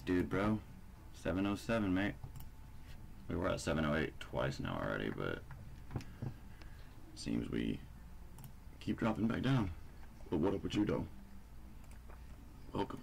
dude, bro. 707, mate. We were at 708 twice now already, but seems we keep dropping back down. But what up with you, though? Welcome.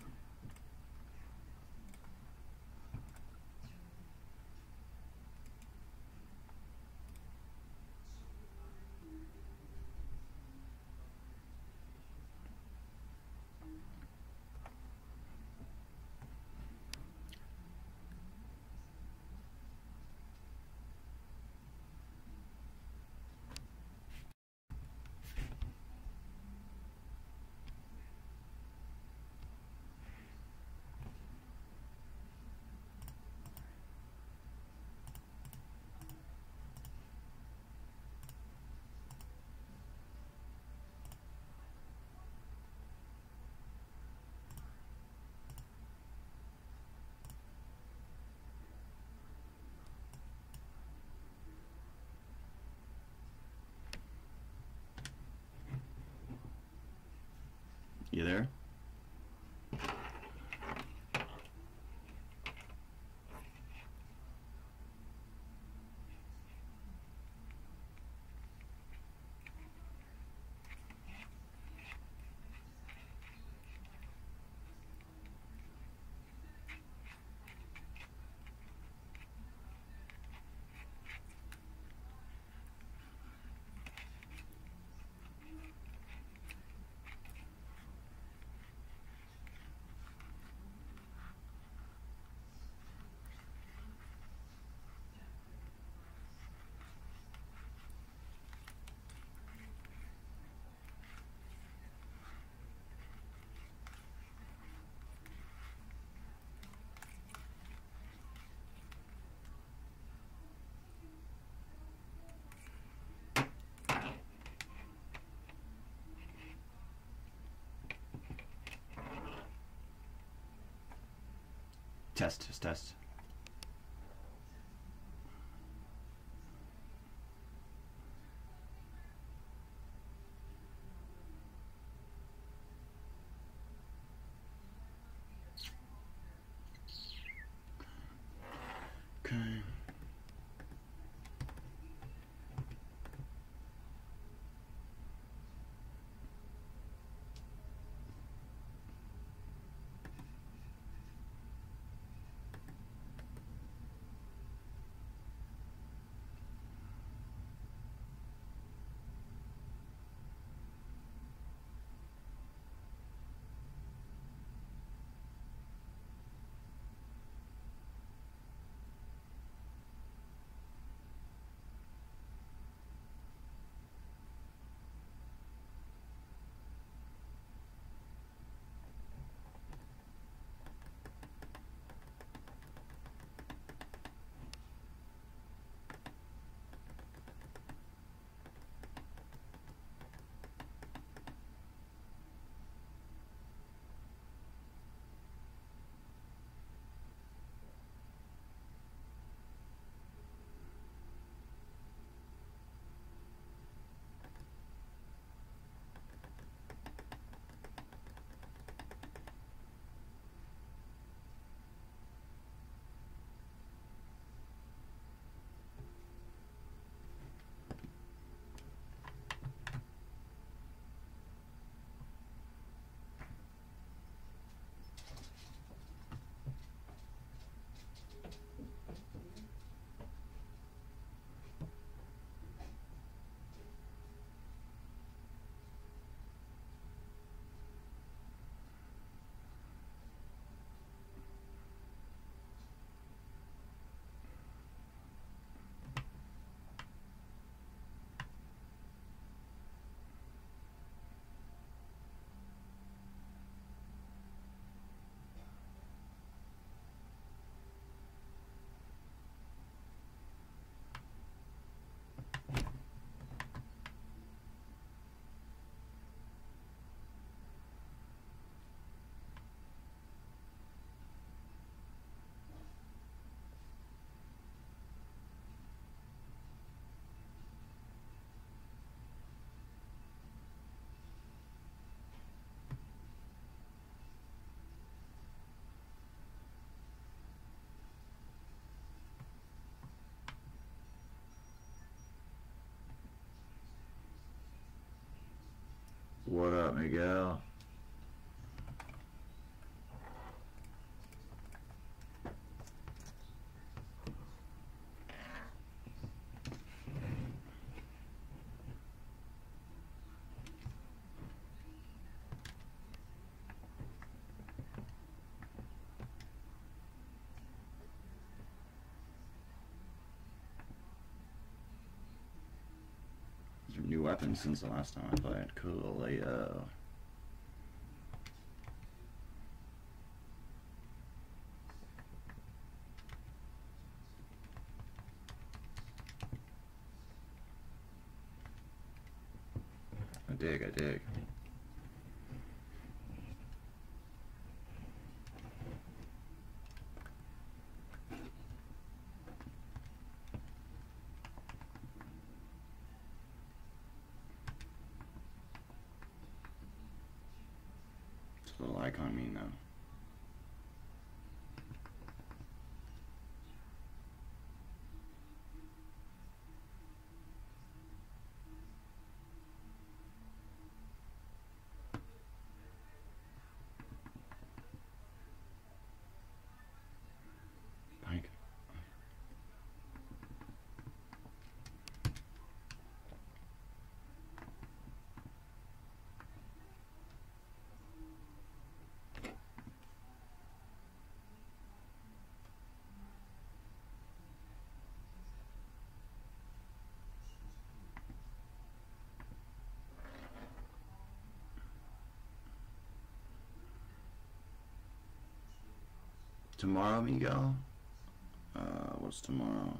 You there? Test. Okay. What up, Miguel? New weapons since the last time I played. Cool, yo. I dig. What's the little icon mean though? Pike. Tomorrow, Miguel? What's tomorrow?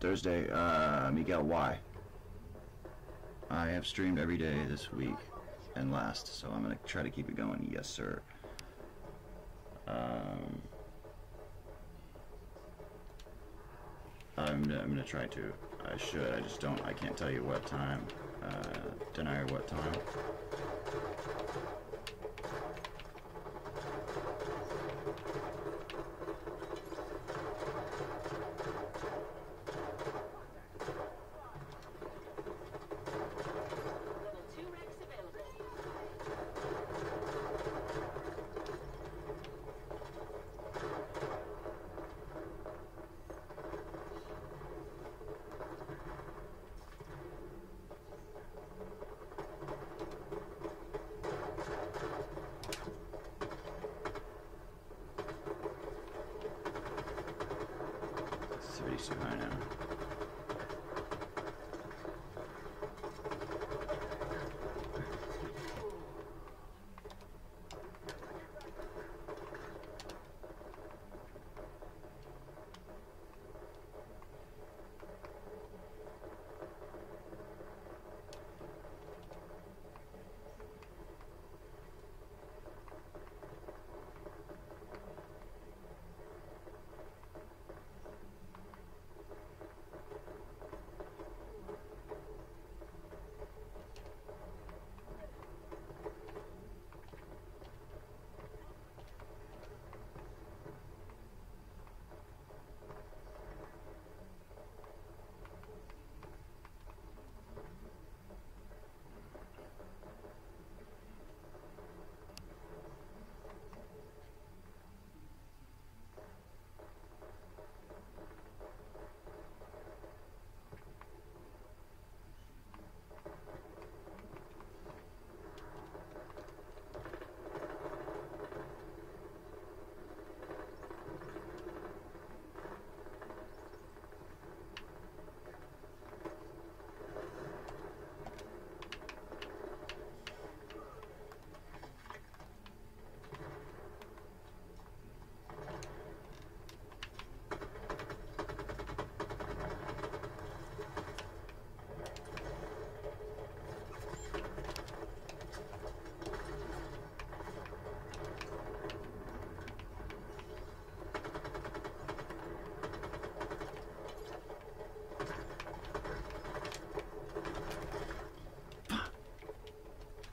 Thursday, Miguel, why? I have streamed every day this week and last, so I'm gonna try to keep it going. Yes, sir. I'm gonna try to. I should. I just don't. I can't tell you what time. Deny what time.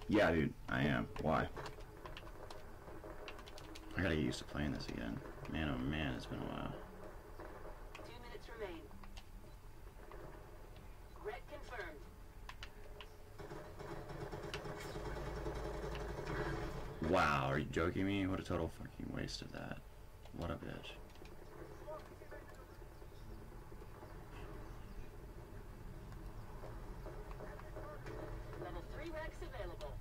Yeah, dude, I am. Why? I gotta get used to playing this again. Man, oh man, it's been a while. 2 minutes remain. Red confirmed. Wow, are you joking me? What a total fucking waste of that. What a bitch. Level 3 Rex available.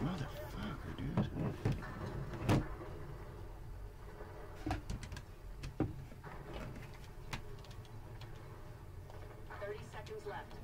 Motherfucker, dude. 30 seconds left.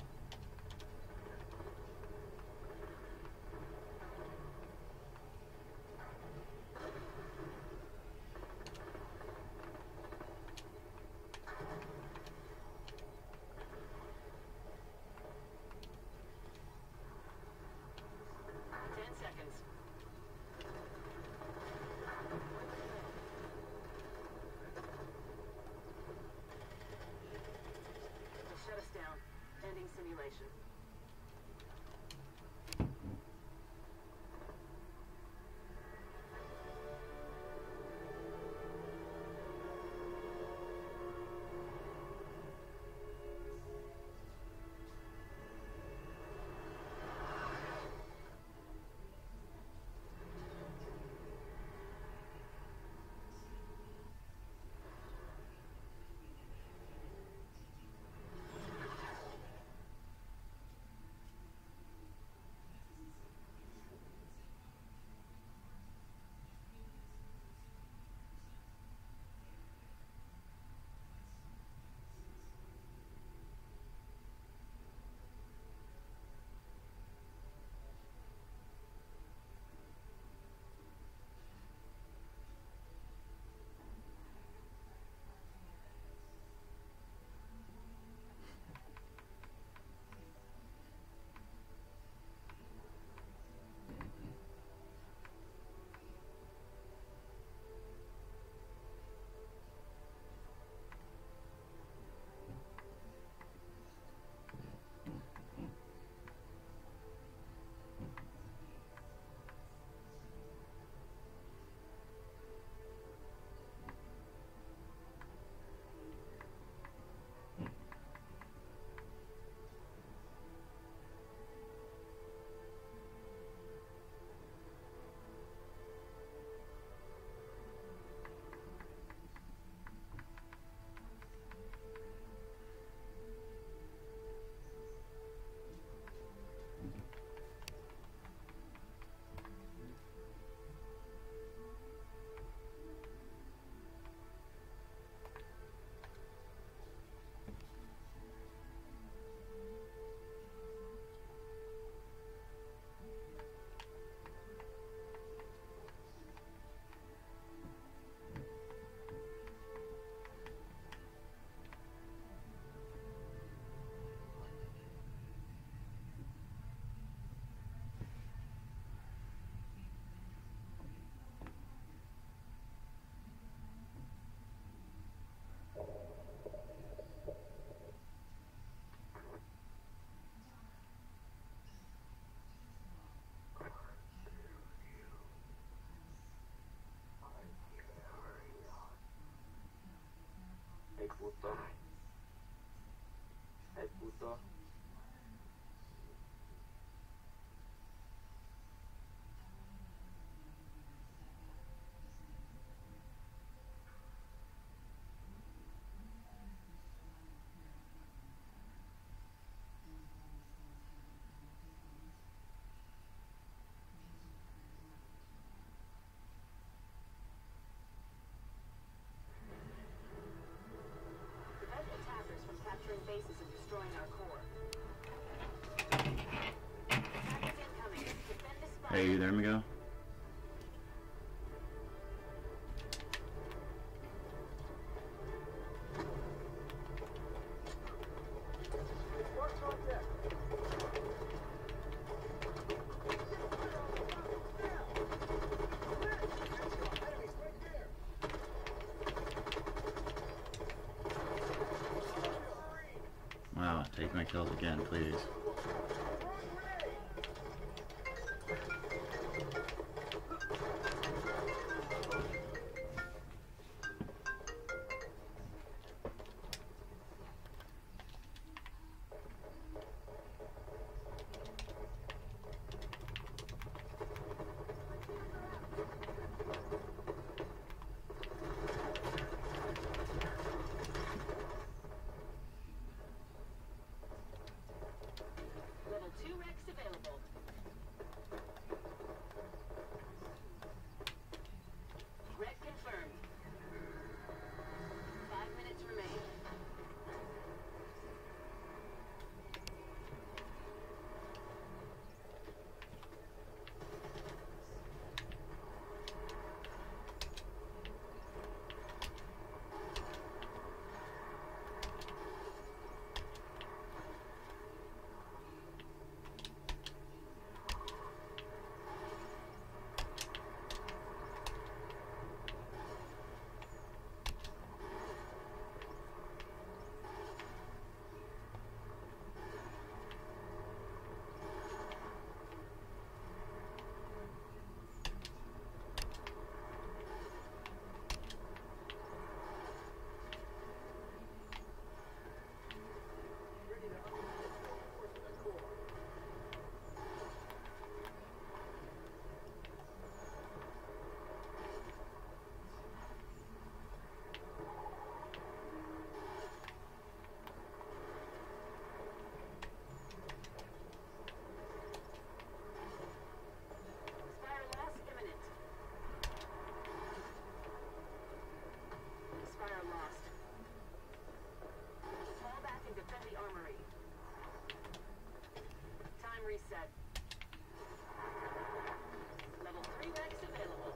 Ending simulation. puto. Ay, puto. Hey, you there, Miguel? Wow, take my kills again, please. Level 2 Rex available. Rec confirmed. 5 minutes remain. Expire loss imminent. Expire lost. Fall back and defend the armory. Time reset. Level 3 Rex available.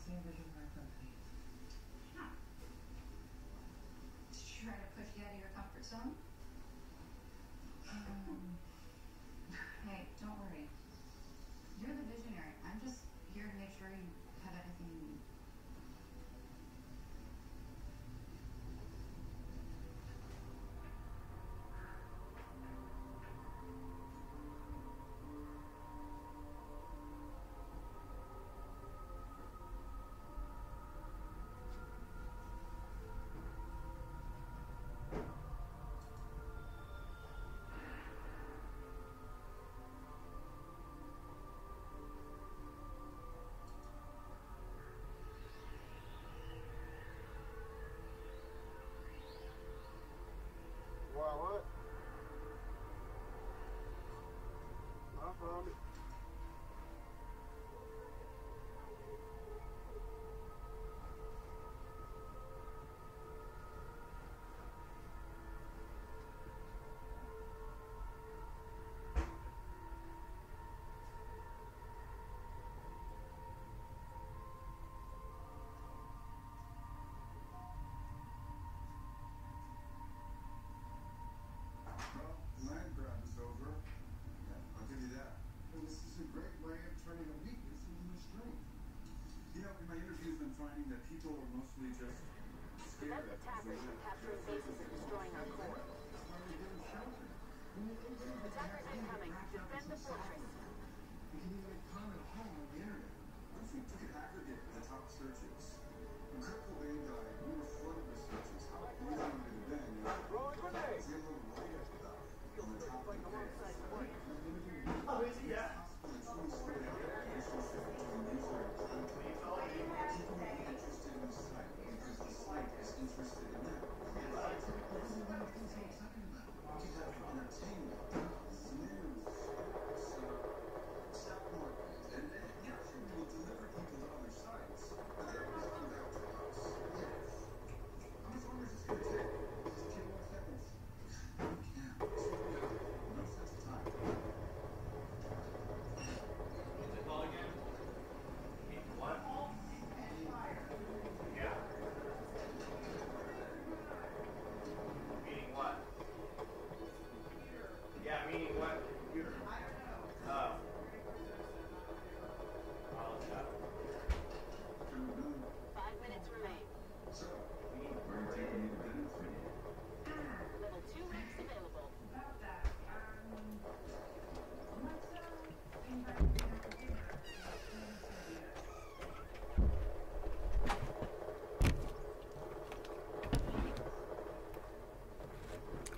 same vision for our company. Huh. Did you try to push you out of your comfort zone? Hey, don't worry. You're the visionary. I'm just here to make sure you have everything you need. What? I found it. Land grab is over. Yeah, I'll give you that. Well, this is a great way of turning a weakness into a strength. You know, in my interviews, I'm finding that people are mostly just Prevent scared. attackers from capturing bases and destroying our core. Attackers incoming. Defend the fortress. You can even comment home on the internet. What if we took an aggregate of the top searches? When Kurt Cobain died, we were flooded with searches. How easy would it have been? Throwing grenades. See a little light up stuff on the top of the page. Oh, is he? Yeah. Meaning what? Computer? Oh. Oh, it's up. 5 minutes remain. Level 2 ranks available. About that, let's invite you to dinner.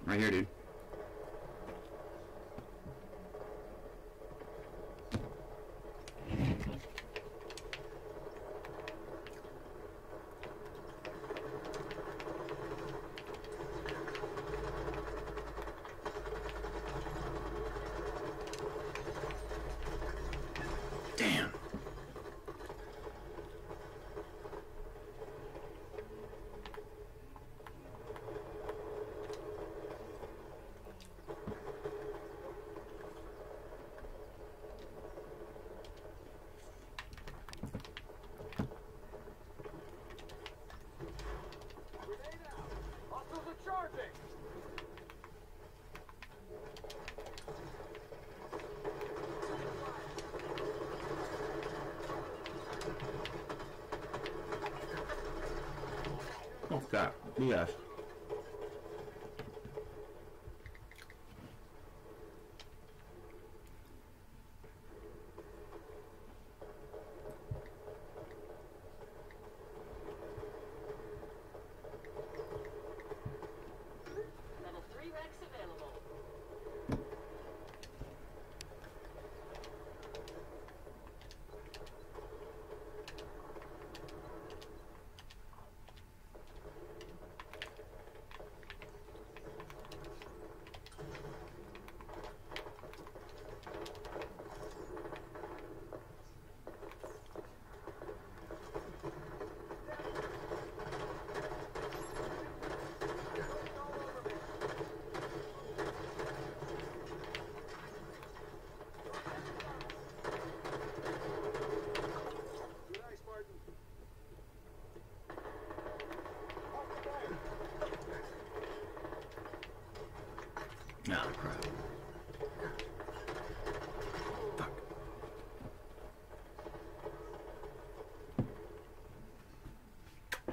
Right here, dude. Damn. Grenade out. Hostiles are charging. Oh, God. Yes. Level 3 ranks available.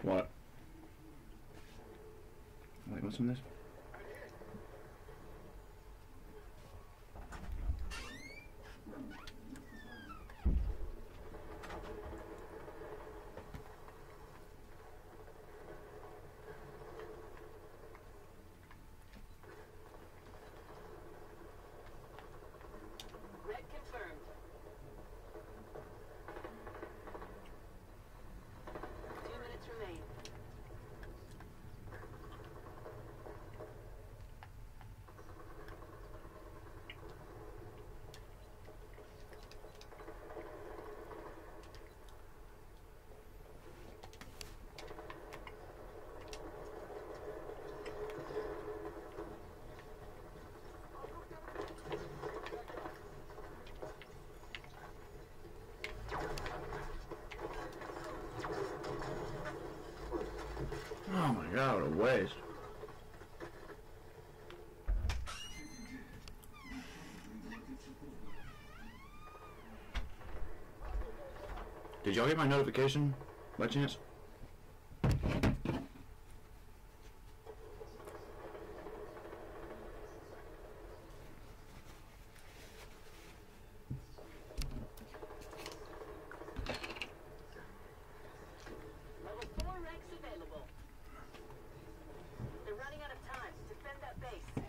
What? Wait, what's in this? Red confirmed. 2 minutes remain. Oh my god, what a waste. Did y'all get my notification by chance? Level 4 ranks available. They're running out of time. Defend that base.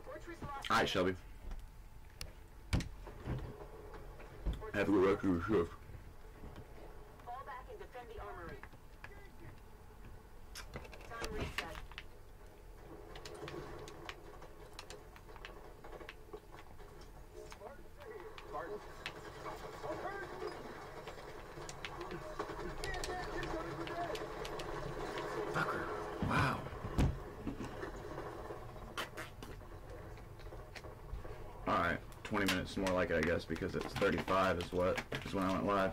Fortress lost. Alright, Shelby. Have a good rest of your shift. Fall back and defend the armory. Time reset. Spartan. Fucker. Wow. Alright, 20 minutes more like it, I guess, because it's 35 is when I went live.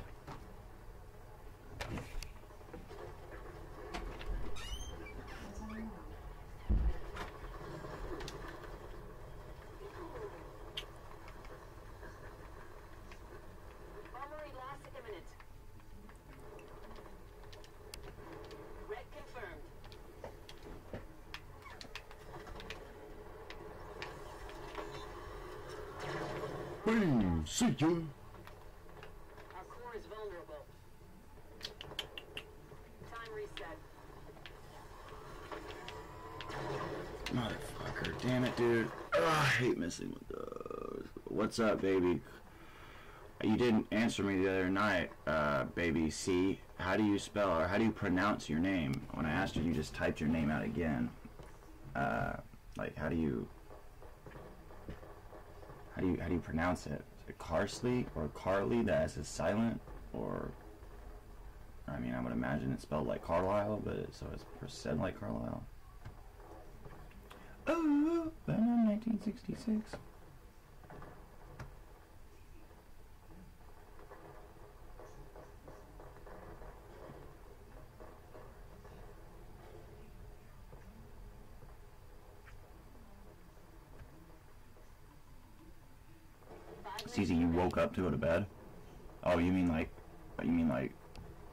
Armory lost imminent. Red confirmed. Boom, see ya. Our core is vulnerable. Time reset. Motherfucker, damn it, dude. Ugh, I hate messing with those. What's up, baby? You didn't answer me the other night, baby C. How do you spell or how do you pronounce your name? When I asked you just typed your name out again. Like, how do you pronounce it? Is it Carsley or Carly? The S is silent, or I mean, I would imagine it's spelled like Carlisle, but so it's said like Carlisle. Oh, but in 1966. It's easy. You woke up to go to bed. Oh, you mean like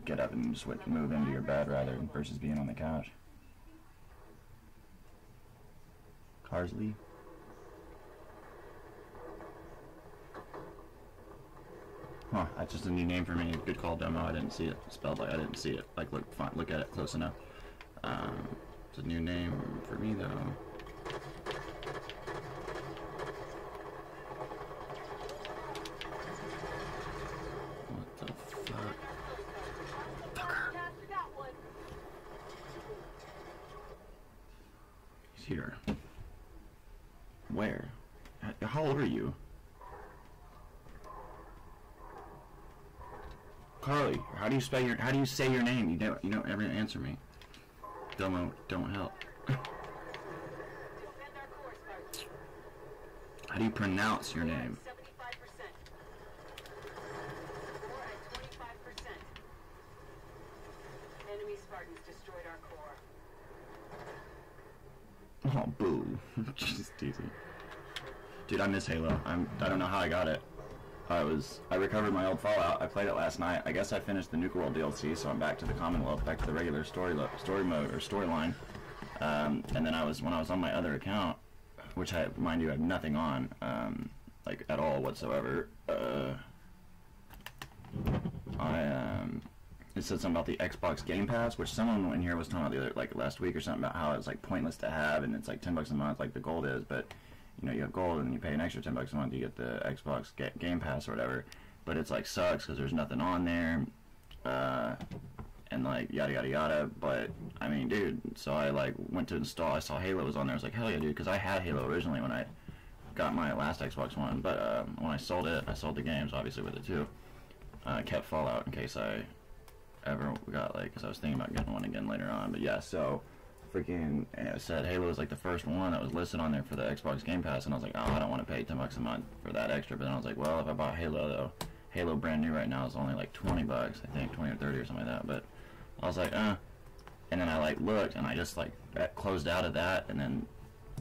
get up and switch, move into your bed rather than versus being on the couch. Carsley. Huh? That's just a new name for me. Good call, demo. I didn't see it spelled like I didn't see it. Like look, fine, look at it close enough. It's a new name for me though. Here. Where? How old are you? Carly, how do you say your name? You don't ever answer me. Domo, don't help. How do you pronounce your name? 75%. We're at 25%. Enemy Spartan weapons destroyed our core. Oh, boo. Just teasing. Dude, I miss Halo. I don't know how I got it. I recovered my old Fallout. I played it last night. I guess I finished the Nuka World DLC, so I'm back to the Commonwealth, back to the regular story mode or storyline. And then when I was on my other account, which mind you, I have nothing on, like at all whatsoever. It said something about the Xbox Game Pass, which someone in here was talking about last week or something about how it's like pointless to have, and it's like $10 a month, like the gold is, but you know, you have gold and you pay an extra $10 a month, you get the Xbox Game Pass or whatever, but it's like sucks because there's nothing on there, and like yada yada yada. But I mean, dude, so I like went to install, I saw Halo was on there, I was like, hell yeah, dude, because I had Halo originally when I got my last Xbox One, but when I sold it, I sold the games obviously with it too. I kept Fallout in case I ever got, like, because I was thinking about getting one again later on. But yeah, so freaking it said Halo was like the first one that was listed on there for the Xbox Game Pass, and I was like, oh, I don't want to pay $10 a month for that extra. But then I was like, well, if I bought Halo though, Halo brand new right now is only like $20, I think 20 or 30 or something like that. But I was like, and then I like looked and I just like closed out of that, and then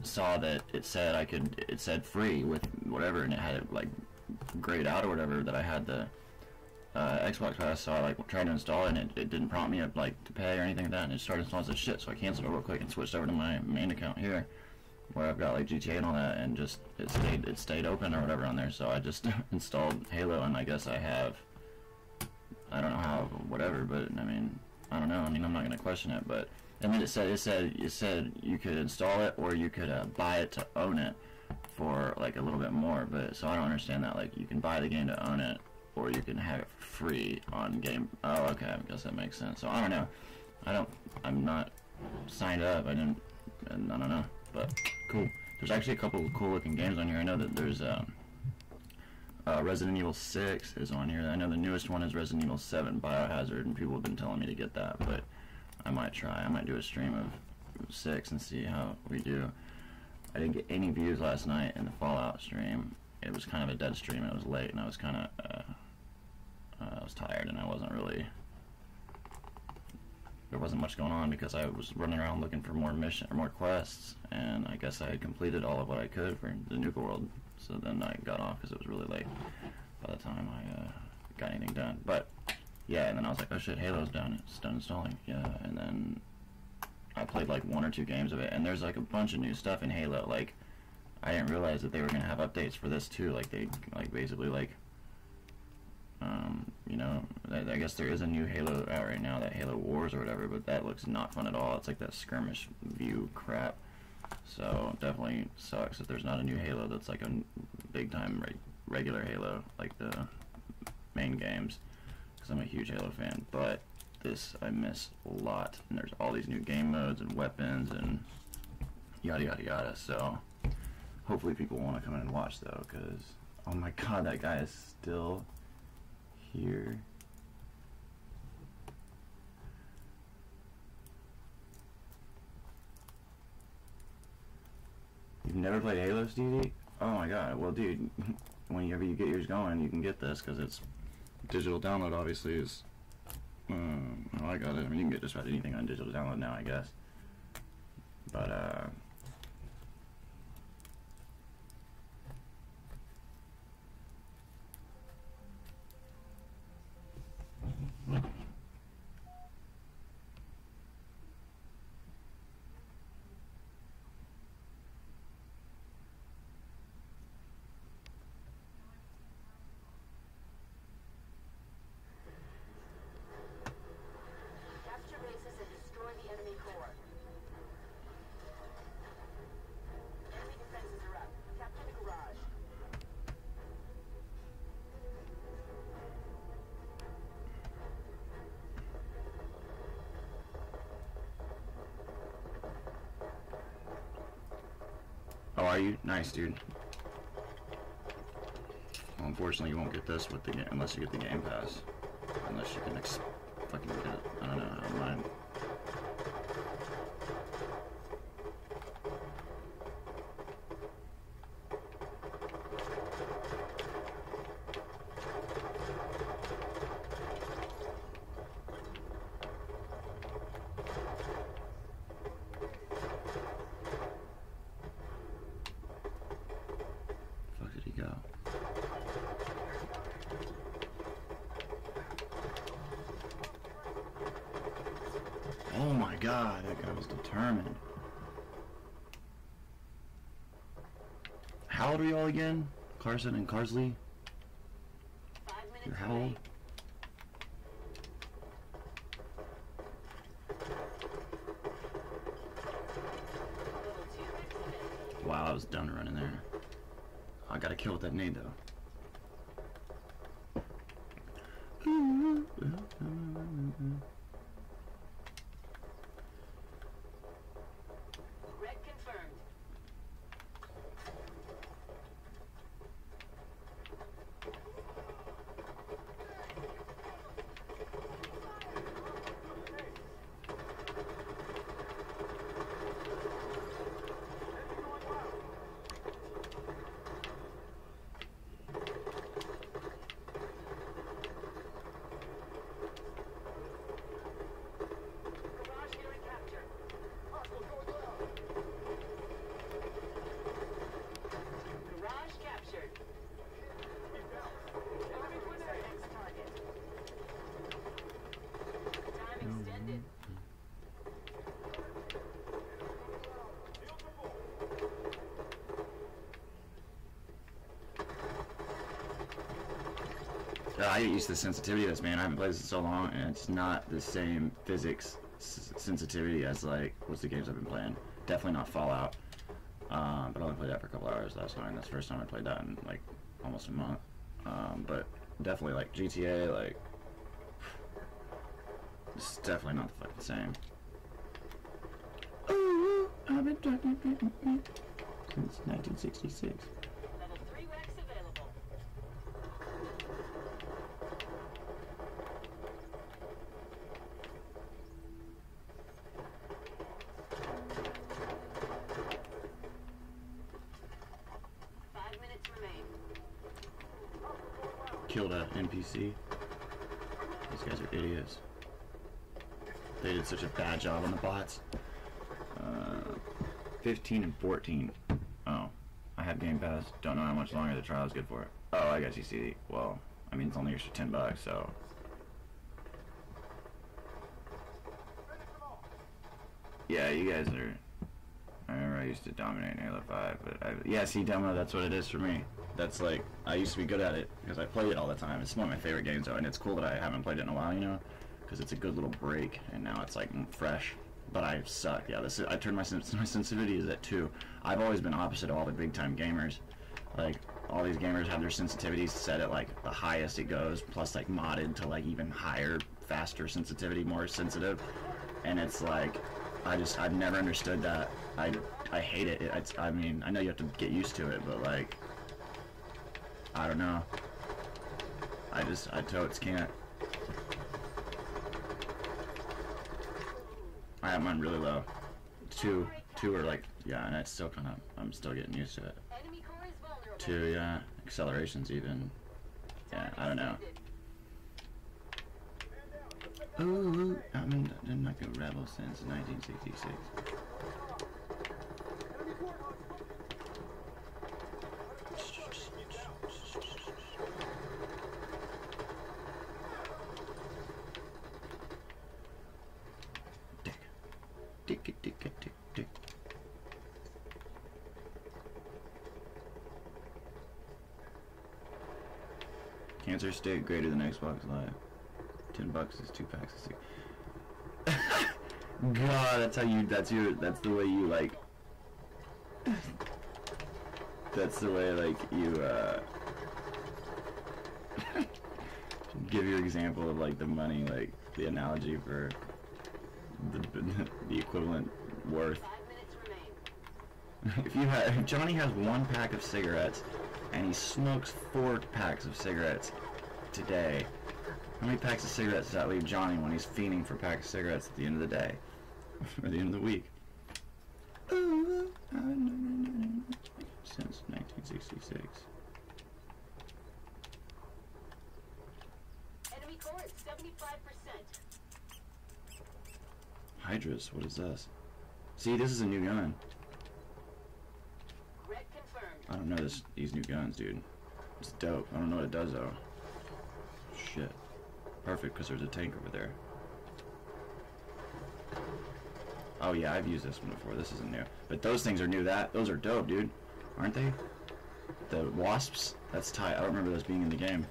saw that it said it said free with whatever, and it had it like grayed out or whatever that I had the Xbox Pass, so I like tried to install it, and it didn't prompt me like to pay or anything like that, and it started installing some shit, so I canceled it real quick and switched over to my main account here, where I've got like GTA and all that, and just it stayed open or whatever on there. So I just installed Halo, and I guess I don't know how, whatever, but I mean, I don't know. I mean, I'm not gonna question it, but and then it said you could install it or you could buy it to own it for like a little bit more. But so I don't understand that. Like, you can buy the game to own it, or you can have it free on game. Oh, okay, I guess that makes sense. So I don't know. I'm not signed up. I don't know. But cool. There's actually a couple of cool looking games on here. I know that there's Resident Evil 6 is on here. I know the newest one is Resident Evil 7 Biohazard, and people have been telling me to get that, but I might try. I might do a stream of 6 and see how we do. I didn't get any views last night in the Fallout stream. It was kind of a dead stream. It was late, and I was kind of I was tired, and I wasn't really, there wasn't much going on because I was running around looking for more quests, and I guess I had completed all of what I could for the Nuka World. So then I got off because it was really late by the time I got anything done. But yeah, and then I was like, oh shit, Halo's done. It's done installing. Yeah, and then I played like 1 or 2 games of it, and there's like a bunch of new stuff in Halo. Like, I didn't realize that they were gonna have updates for this too. Like, they basically you know, I guess there is a new Halo out right now, that Halo Wars or whatever, but that looks not fun at all. It's like that skirmish view crap. So definitely sucks that there's not a new Halo that's like a big time regular Halo, like the main games, because I'm a huge Halo fan. But this I miss a lot, and there's all these new game modes and weapons and yada yada yada. So hopefully people want to come in and watch though, because oh my god, that guy is still here. You've never played Halo, Stevie? Oh my god, well dude, whenever you get yours going, you can get this, because it's digital download, obviously, is, oh, I got it. I mean, you can get just about anything on digital download now, I guess. But, Capture bases and destroy the enemy core. Enemy defenses are up. Capture the garage. oh, are you? Nice, dude. Well, unfortunately, you won't get this with the game unless you get the Game Pass. Unless you can fucking get it. I don't know how mine. Oh my god, that guy was determined. How old are you all again? Carson and Carsley? 5 minutes You're how old? Wow, I was done running there. I got a kill with that nade though. Red confirmed. Garage here and capture. Garage captured. Next target. Time extended. I get used to the sensitivity of this, man. I haven't played this in so long, and it's not the same physics sensitivity as, like, what's the games I've been playing. Definitely not Fallout. But I only played that for a couple hours last night. That's the first time I played that in, like, almost a month. But definitely, like, GTA, like, it's definitely not the fucking same. Ooh, I've been talking since 1966. Level 3 wax available. Killed a NPC. These guys are idiots. They did such a bad job on the bots. 15 and 14. Oh, I have Game Pass. Don't know how much longer the trial is good for. Oh, I guess you see. Well, I mean, it's only extra $10, so. Yeah, you guys are. I remember I used to dominate in Halo 5, but yeah, see, demo, that's what it is for me. That's like, I used to be good at it because I played it all the time. It's one of my favorite games, though, and it's cool that I haven't played it in a while, you know, because it's a good little break, and now it's like fresh. But I suck. Yeah, this is, I turned my sensitivity is at 2. I've always been opposite of all the big time gamers. Like, all these gamers have their sensitivities set at like the highest it goes, plus like modded to like even higher, faster sensitivity, more sensitive. And it's like, I've never understood that. I hate it. I mean, I know you have to get used to it, but like, I don't know. I totes can't. I have mine really low. Two are like, yeah, and it's still kind of, I'm still getting used to it. Enemy core is vulnerable. 2, yeah, acceleration's even, yeah, I don't know. Ooh, I mean, been like a rebel since 1966. Dick. Cancer stick greater than Xbox Live. $10 is 2 packs of stick. God, that's the way you like. That's the way like you give your example of like the money, like the analogy for the equivalent worth. 5 minutes remain. If Johnny has 1 pack of cigarettes and he smokes 4 packs of cigarettes today, how many packs of cigarettes does that leave Johnny when he's fiending for a pack of cigarettes at the end of the day? Or the end of the week? Since 1966. Enemy core is 75%. Hydras, what is this? See, this is a new gun. Red confirmed. I don't know these new guns, dude. It's dope. I don't know what it does, though. Shit. Perfect, because there's a tank over there. Oh yeah, I've used this one before. This isn't new. But those things are new. Those are dope, dude. Aren't they? The wasps? That's tight. I don't remember those being in the game.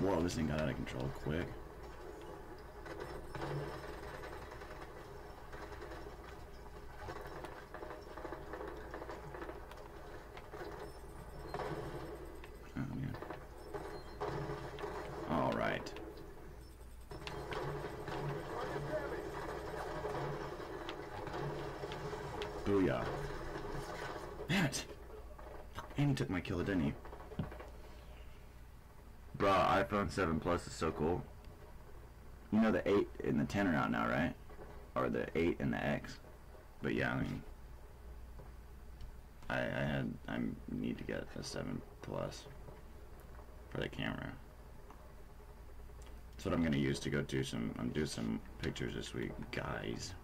Whoa, this thing got out of control quick. Oh, man. All right. Booyah. Damn it. And he took my kill, didn't he? Bruh, iPhone 7 Plus is so cool. You know the 8 and the 10 are out now, right? Or the 8 and the X. But yeah, I mean, I need to get a 7 Plus for the camera. That's what I'm gonna use to go do some pictures this week, guys.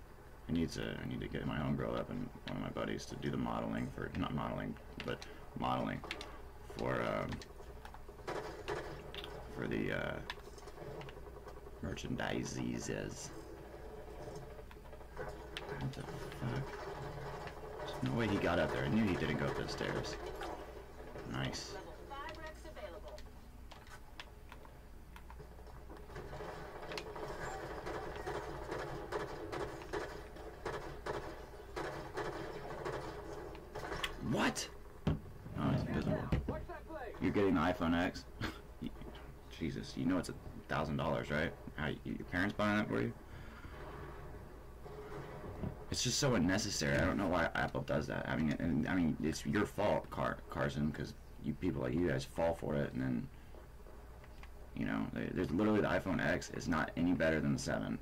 I need to get my homegirl up and one of my buddies to do the modeling for, not modeling, but modeling for the merchandises. What the fuck? There's no way he got up there. I knew he didn't go up the stairs. Nice. Level 5 Rex available. What? Oh, he's invisible. Watch that play. You're getting the iPhone X? Jesus, you know it's $1,000, right? Your parents buying that for you? It's just so unnecessary. I don't know why Apple does that. I mean, it's your fault, Carson, because you people like you guys fall for it, and then, you know, there's literally the iPhone X is not any better than the 7,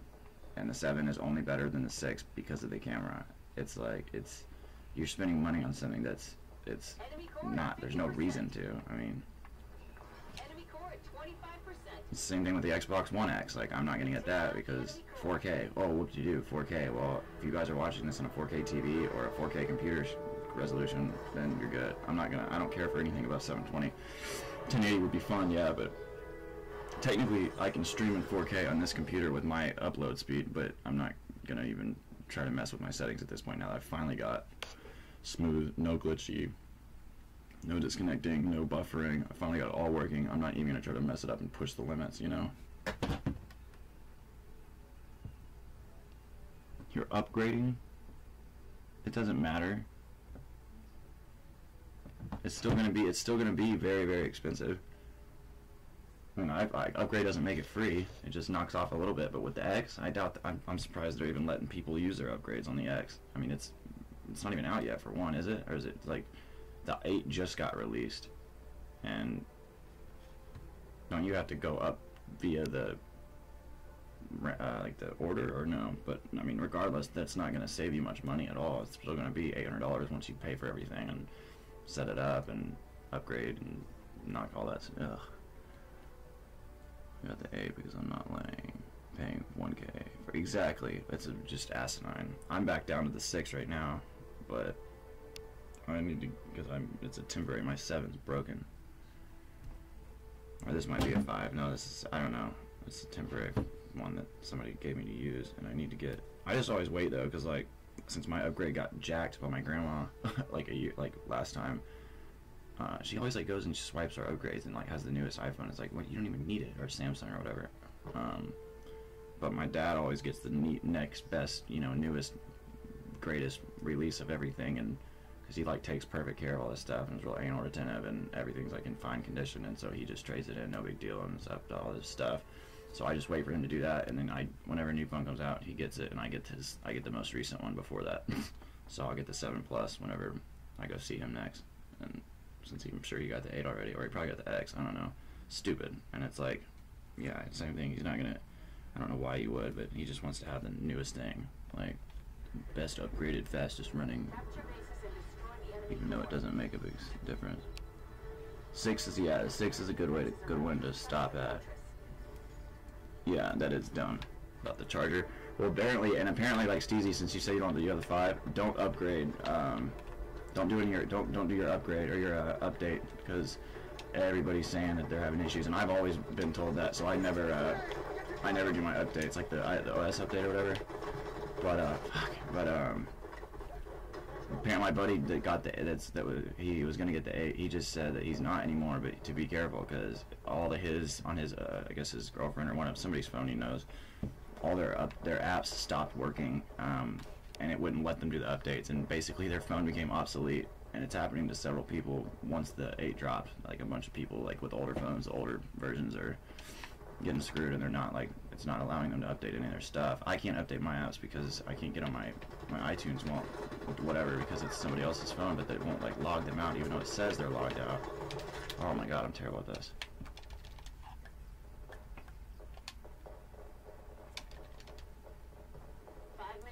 and the 7 is only better than the 6 because of the camera. It's like you're spending money on something that's not. There's no reason to. I mean. Enemy core at 25%. It's the same thing with the Xbox One X. Like, I'm not gonna get that because 4K. Oh, what do you do? 4K. Well, if you guys are watching this on a 4K TV or a 4K computer resolution, then you're good. I don't care for anything above 720. 1080 would be fun, yeah, but technically I can stream in 4K on this computer with my upload speed, but I'm not gonna even try to mess with my settings at this point now that I've finally got smooth, no glitchy, no disconnecting, no buffering. I finally got it all working. I'm not even gonna try to mess it up and push the limits, you know? You're upgrading? It doesn't matter. It's still gonna be very, very expensive. I mean, upgrade doesn't make it free. It just knocks off a little bit. But with the X, I doubt. I'm surprised they're even letting people use their upgrades on the X. I mean, it's not even out yet for one, is it? Or is it like the 8 just got released, and don't you have to go up via the like the order or no? But I mean, regardless, that's not going to save you much money at all. It's still going to be $800 once you pay for everything and set it up and upgrade and knock all that. Ugh. I got the 8 because I'm not paying 1K for exactly. It's just asinine. I'm back down to the 6 right now, but I need to because it's a temporary. My 7's broken. Or this might be a 5. No, this is, I don't know. It's a temporary one that somebody gave me to use, and I need to get. I just always wait though, because like since my upgrade got jacked by my grandma like last time. She always like goes and she swipes our upgrades and like has the newest iPhone. It's like, what, you don't even need it, or Samsung or whatever. But my dad always gets the next best, you know, newest, greatest release of everything, and because he like takes perfect care of all this stuff and is real anal retentive and everything's like in fine condition, and so he just trades it in, no big deal, and stuff, all this stuff. So I just wait for him to do that, and then whenever a new phone comes out, he gets it, and I get the most recent one before that. So I'll get the 7 Plus whenever I go see him next, and since I'm sure he got the 8 already, or he probably got the X, I don't know. Stupid. And it's like, yeah, same thing. He's not gonna, I don't know why he would, but he just wants to have the newest thing, like best upgraded, fastest running, even though it doesn't make a big difference. 6 is, yeah, 6 is a good one to stop at. Yeah, that is dumb about the charger. Well, apparently like Steezy, since you say you have the 5, don't upgrade. Don't do your upgrade or your update, because everybody's saying that they're having issues, and I've always been told that, so I never I never do my updates, like the OS update or whatever. But apparently my buddy that got he was gonna get the 8. He just said that he's not anymore, but to be careful because all the on his I guess his girlfriend or somebody's phone he knows, all their apps stopped working, and it wouldn't let them do the updates, and basically their phone became obsolete. And it's happening to several people once the 8 dropped. Like a bunch of people like with older phones, older versions are getting screwed, and they're not like, it's not allowing them to update any of their stuff. I can't update my apps because I can't get on my iTunes whatever because it's somebody else's phone, but they won't like log them out even though it says they're logged out. Oh my god, I'm terrible at this.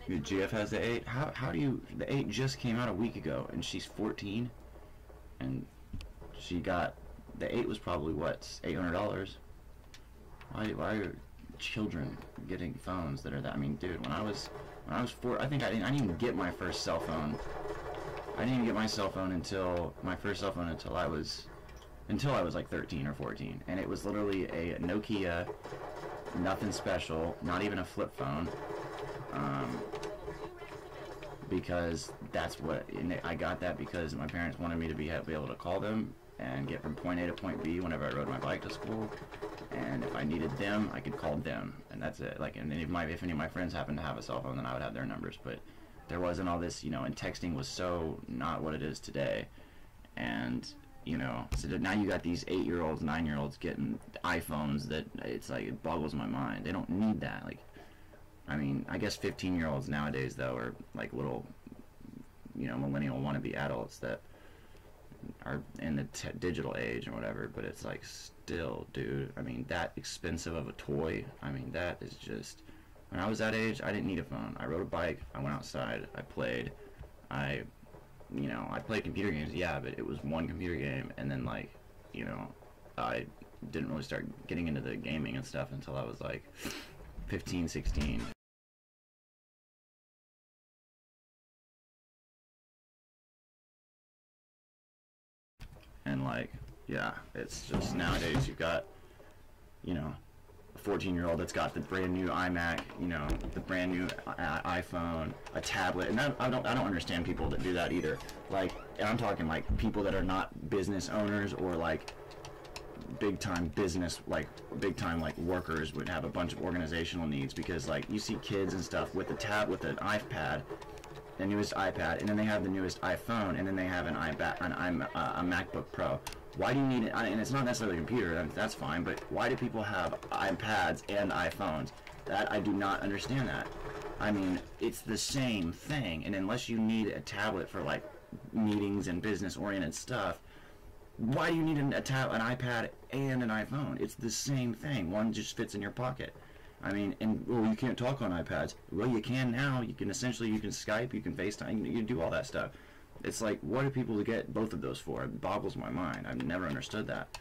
Dude, GF has the 8. How do you? The 8 just came out a week ago, and she's 14, and she got the 8 was probably what, $800. Why are children getting phones that are that? I mean, dude, when I was 4, I think I didn't even get my first cell phone. I didn't even get my cell phone until I was like 13 or 14, and it was literally a Nokia, nothing special, not even a flip phone. Because that's what, and I got that because my parents wanted me to be able to call them and get from point A to point B whenever I rode my bike to school, and if I needed them, I could call them, and that's it. Like, and if any of my friends happened to have a cell phone, then I would have their numbers, but there wasn't all this, you know, and texting was so not what it is today, and, you know, so now you got these 8-year-olds, 9-year-olds getting iPhones that, it's like, it boggles my mind. They don't need that, like, I mean, I guess 15-year-olds nowadays, though, are like little, you know, millennial wannabe adults that are in the digital age or whatever, but it's like, still, dude, I mean, that expensive of a toy, I mean, that is just, when I was that age, I didn't need a phone. I rode a bike, I went outside, I played, I played computer games, yeah, but it was one computer game, and then, like, you know, I didn't really start getting into the gaming and stuff until I was like 15, 16. And like, yeah, it's just nowadays you've got, you know, a 14-year-old that's got the brand new iMac, you know, the brand new iPhone, a tablet, and I don't understand people that do that either. Like, and I'm talking like people that are not business owners or like big time business, like big time like workers would have a bunch of organizational needs, because like you see kids and stuff with with an iPad, the newest iPad, and then they have the newest iPhone, and then they have a MacBook Pro. Why do you need it? And it's not necessarily a computer, that's fine, but why do people have iPads and iPhones? That, I do not understand that. I mean, it's the same thing, and unless you need a tablet for like meetings and business-oriented stuff, why do you need an iPad and an iPhone? It's the same thing. One just fits in your pocket. I mean, and, well, you can't talk on iPads. Well, you can now. You can Skype, you can FaceTime, you can do all that stuff. It's like, what do people get both of those for? It boggles my mind. I've never understood that.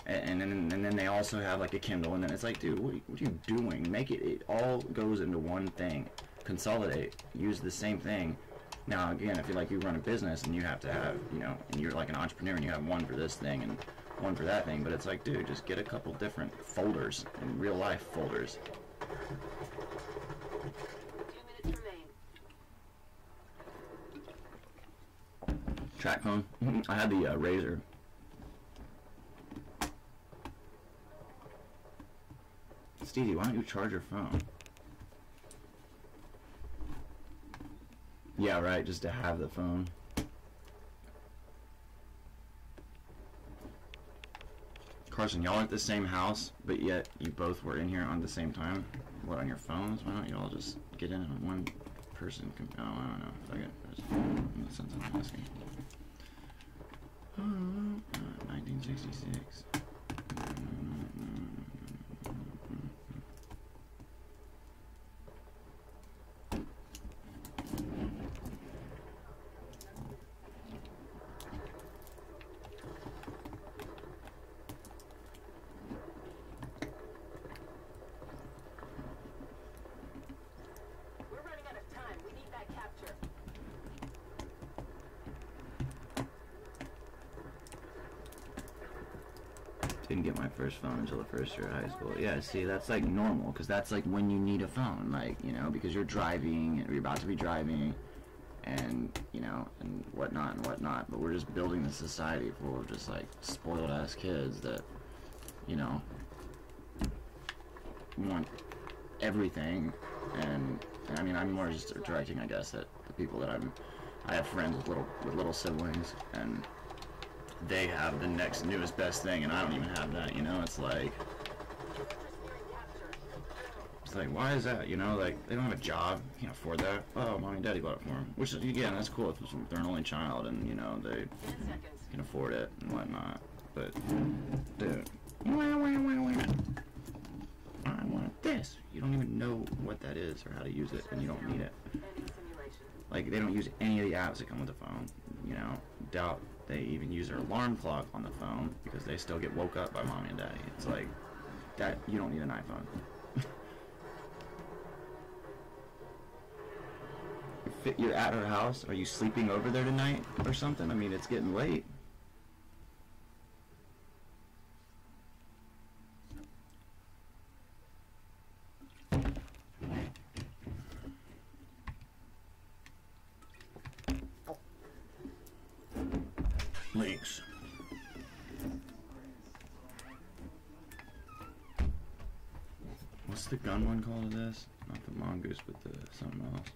And then they also have like a Kindle, and then it's like, dude, what are you doing? Make it all goes into one thing. Consolidate. Use the same thing. Now, again, if you run a business and you have to have, you know, and you're like an entrepreneur and you have one for this thing and one for that thing, but it's like, dude, just get a couple different folders, in real life folders. 2 minutes remain. Track phone. I had the Razor. Stevie, why don't you charge your phone? Yeah, right, just to have the phone. Carson, y'all are at the same house, but yet you both were in here on the same time? What, on your phones? Why don't you all just get in on one person? Oh, I don't know. Fuck it. There's something I'm asking. 1966. We're running out of time. We need that capture. get my first phone until the first year of high school. Yeah, see, that's like normal, because that's like when you need a phone, like, you know, because you're driving, or you're about to be driving, and, you know, and whatnot, but we're just building a society full of just, like, spoiled-ass kids that, you know, want everything, and I mean, I'm more just directing, I guess, at the people that I have friends with little siblings, and they have the next newest best thing, and I don't even have that, you know. It's like, why is that, you know? Like, they don't have a job, can't afford that. Oh, mommy and daddy bought it for them, which, again, that's cool if they're an only child, and, you know, they can afford it and whatnot. But, dude, I want this. You don't even know what that is or how to use it, and you don't need it. Like, they don't use any of the apps that come with the phone, you know. Doubt they even use their alarm clock on the phone, because they still get woke up by mommy and daddy. It's like, that, you don't need an iPhone. You're at her house? Are you sleeping over there tonight or something? I mean, it's getting late. Links. What's the gun one called to this? Not the mongoose, but the something else.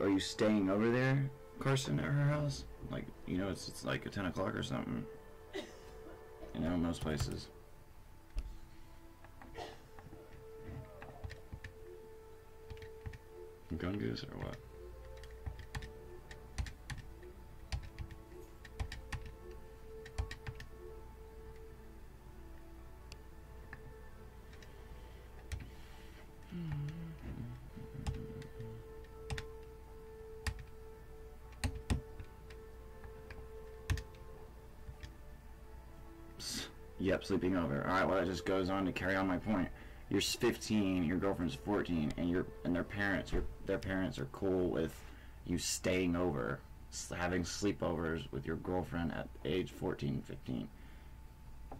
Are you staying over there, Carson, at her house? Like, you know, it's like at 10 o'clock or something. You know, most places. Gun goose or what? Yep, sleeping over. Alright, well, that just goes on to carry on my point. You're 15, your girlfriend's 14, and their parents are cool with you staying over, having sleepovers with your girlfriend at age 14, 15.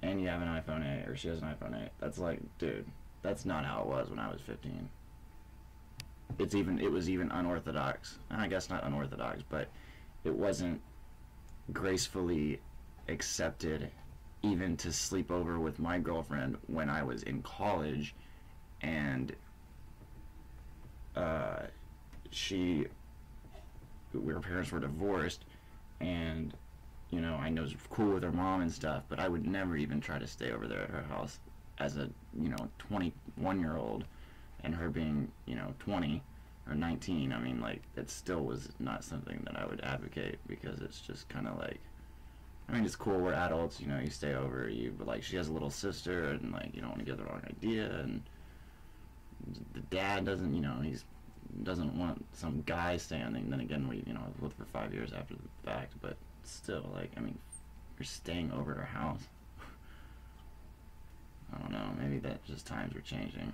And you have an iPhone 8, or she has an iPhone 8. That's like, dude, that's not how it was when I was 15. It was even unorthodox. I guess not unorthodox, but it wasn't gracefully accepted even to sleep over with my girlfriend when I was in college, and her parents were divorced, and, you know, I was cool with her mom and stuff, but I would never even try to stay over there at her house as a, you know, 21-year-old, and her being, you know, 20 or 19. I mean, like, it still was not something that I would advocate, because it's just kind of like, I mean, it's cool, we're adults, you know, you stay over, but, like, she has a little sister, and, like, you don't want to give the wrong idea, and the dad doesn't, you know, doesn't want some guy standing. Then again, we, you know, lived for 5 years after the fact, but still, like, I mean, you're staying over at her house. I don't know, maybe that just times are changing.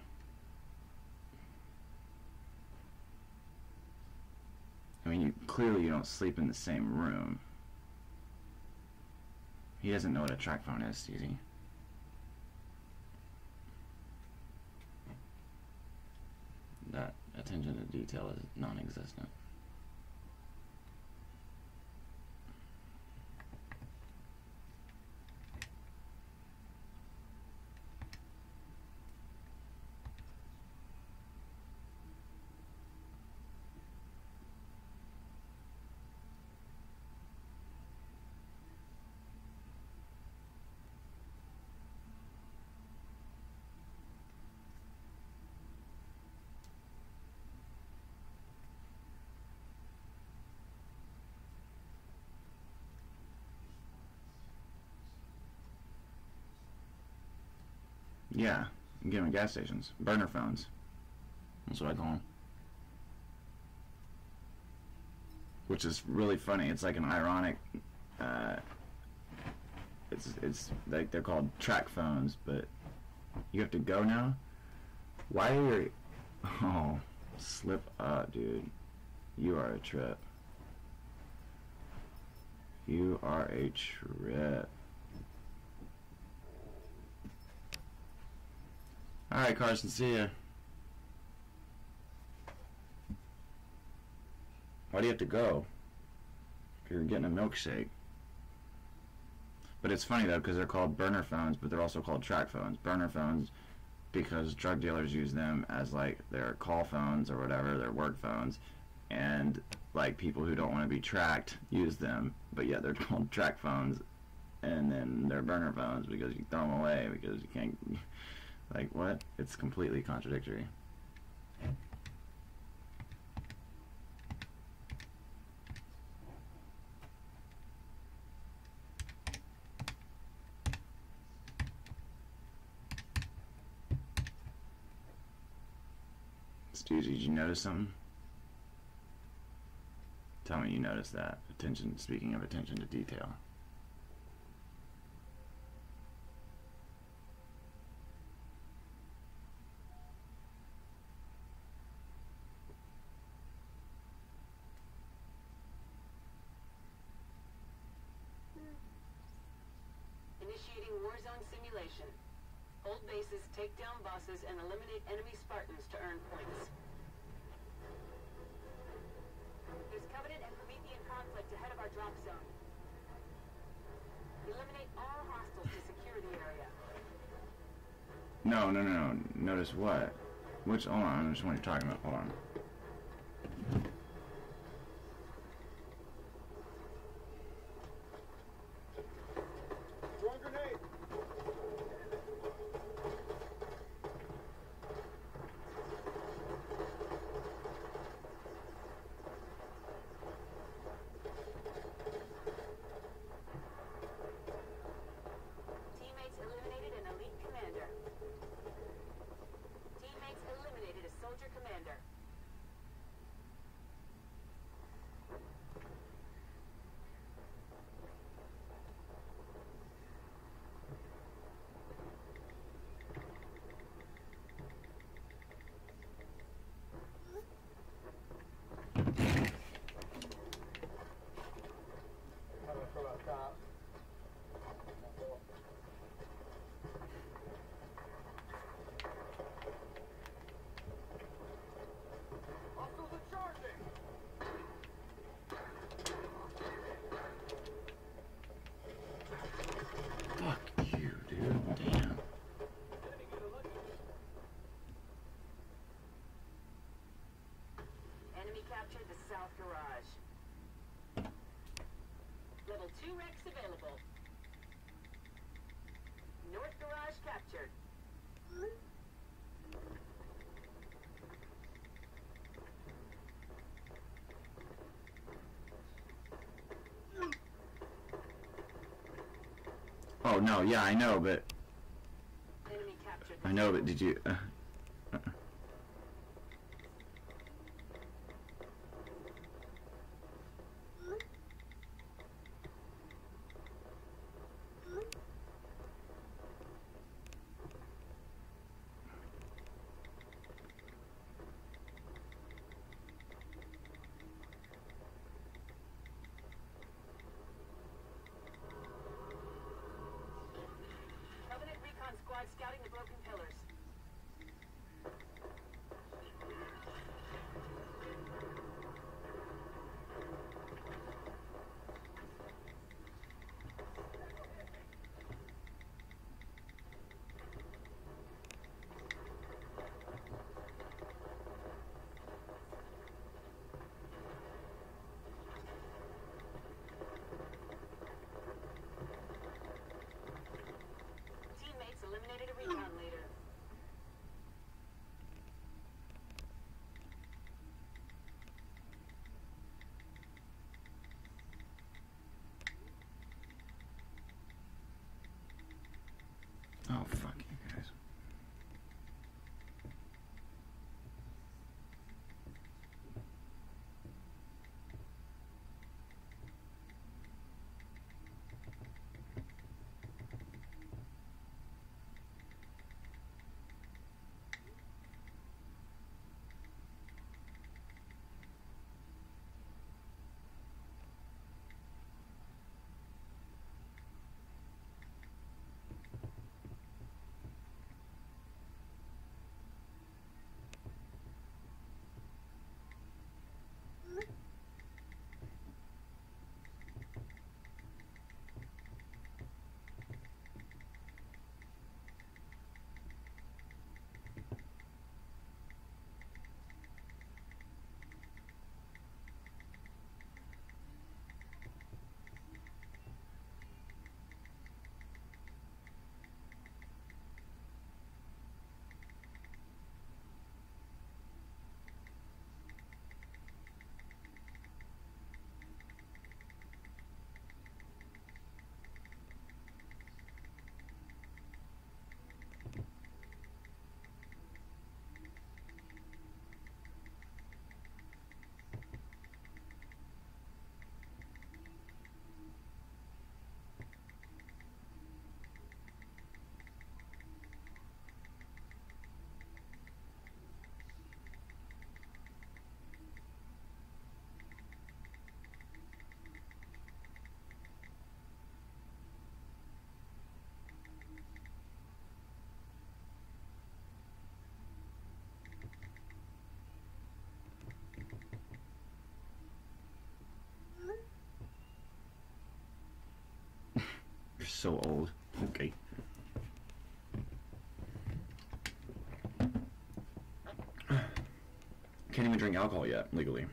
I mean, clearly you don't sleep in the same room. He doesn't know what a track phone is, Steezy. That attention to detail is non-existent. Yeah, you get them at gas stations. Burner phones. That's what I call them. Which is really funny. It's like an ironic. It's like they're called track phones, but you have to go now. Why are you? Oh, slip up, dude. You are a trip. You are a trip. Alright, Carson, see ya. Why do you have to go? You're getting a milkshake. But it's funny though, because they're called burner phones, but they're also called track phones. Burner phones, because drug dealers use them as like their call phones or whatever, their work phones. And like people who don't want to be tracked use them, but yeah, they're called track phones. And then they're burner phones because you throw them away because you can't. Like what? It's completely contradictory. Dude, did you notice something? Tell me you noticed that. Attention, speaking of attention to detail. Initiating warzone simulation. Hold bases, take down bosses, and eliminate enemy Spartans to earn points. There's Covenant and Promethean conflict ahead of our drop zone. Eliminate all hostiles to secure the area. No. Notice what? Which? Hold on. I don't know what you're talking about. Hold on. Throwing grenade. Teammates eliminated an elite commander. Teammates eliminated a soldier commander. Coming from up top. Hostiles are charging. Fuck you, dude. Damn. Enemy captured the south garage. Level 2 Rex available. North garage captured. Oh no, yeah, I know, but Enemy captured I know, but did you? Covenant Recon Squad scouting the broken pillars. Teammates eliminated a recon leader. Oh fuck you guys. So old. Okay. Can't even drink alcohol yet, legally.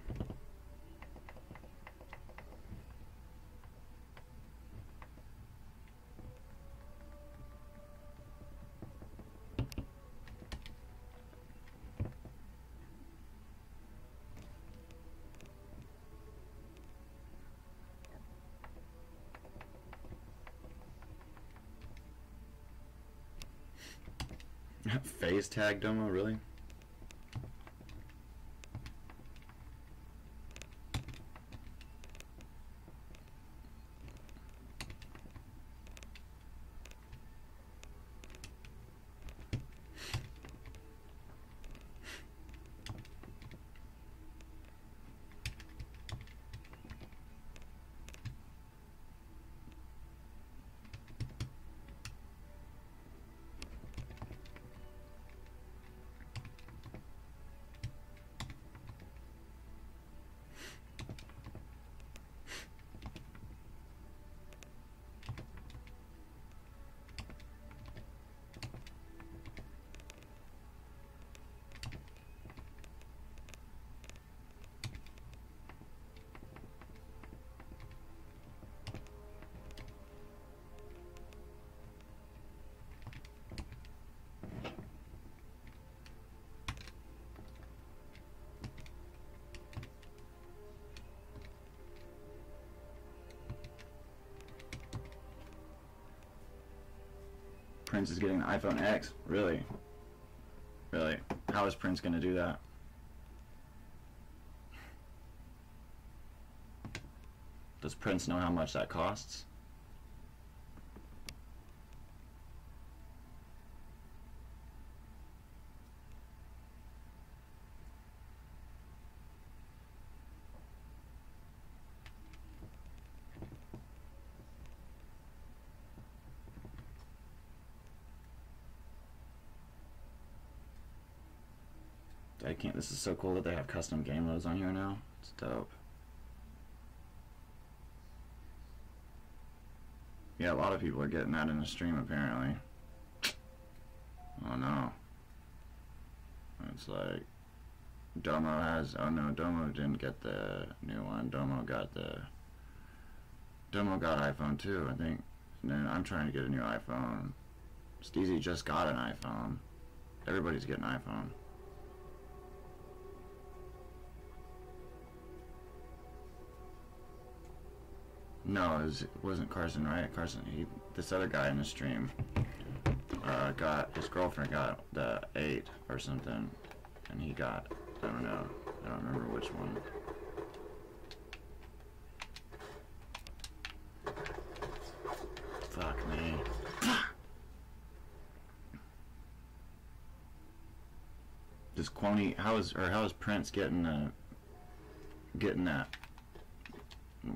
Phase tag Domo, really? Prince is getting an iPhone X? Really? Really? How is Prince gonna do that? Does Prince know how much that costs? I can't. This is so cool that they have custom game modes on here now. It's dope. Yeah, a lot of people are getting that in the stream apparently. Oh no. It's like Domo has. Oh no, Domo didn't get the new one. Domo got iPhone too, I think. And then I'm trying to get a new iPhone. Steezy just got an iPhone. Everybody's getting an iPhone. No, it wasn't Carson, right? Carson, this other guy in the stream, his girlfriend got the 8 or something, and he got, I don't know, I don't remember which one. Fuck me. Does Quony, how is Prince getting that?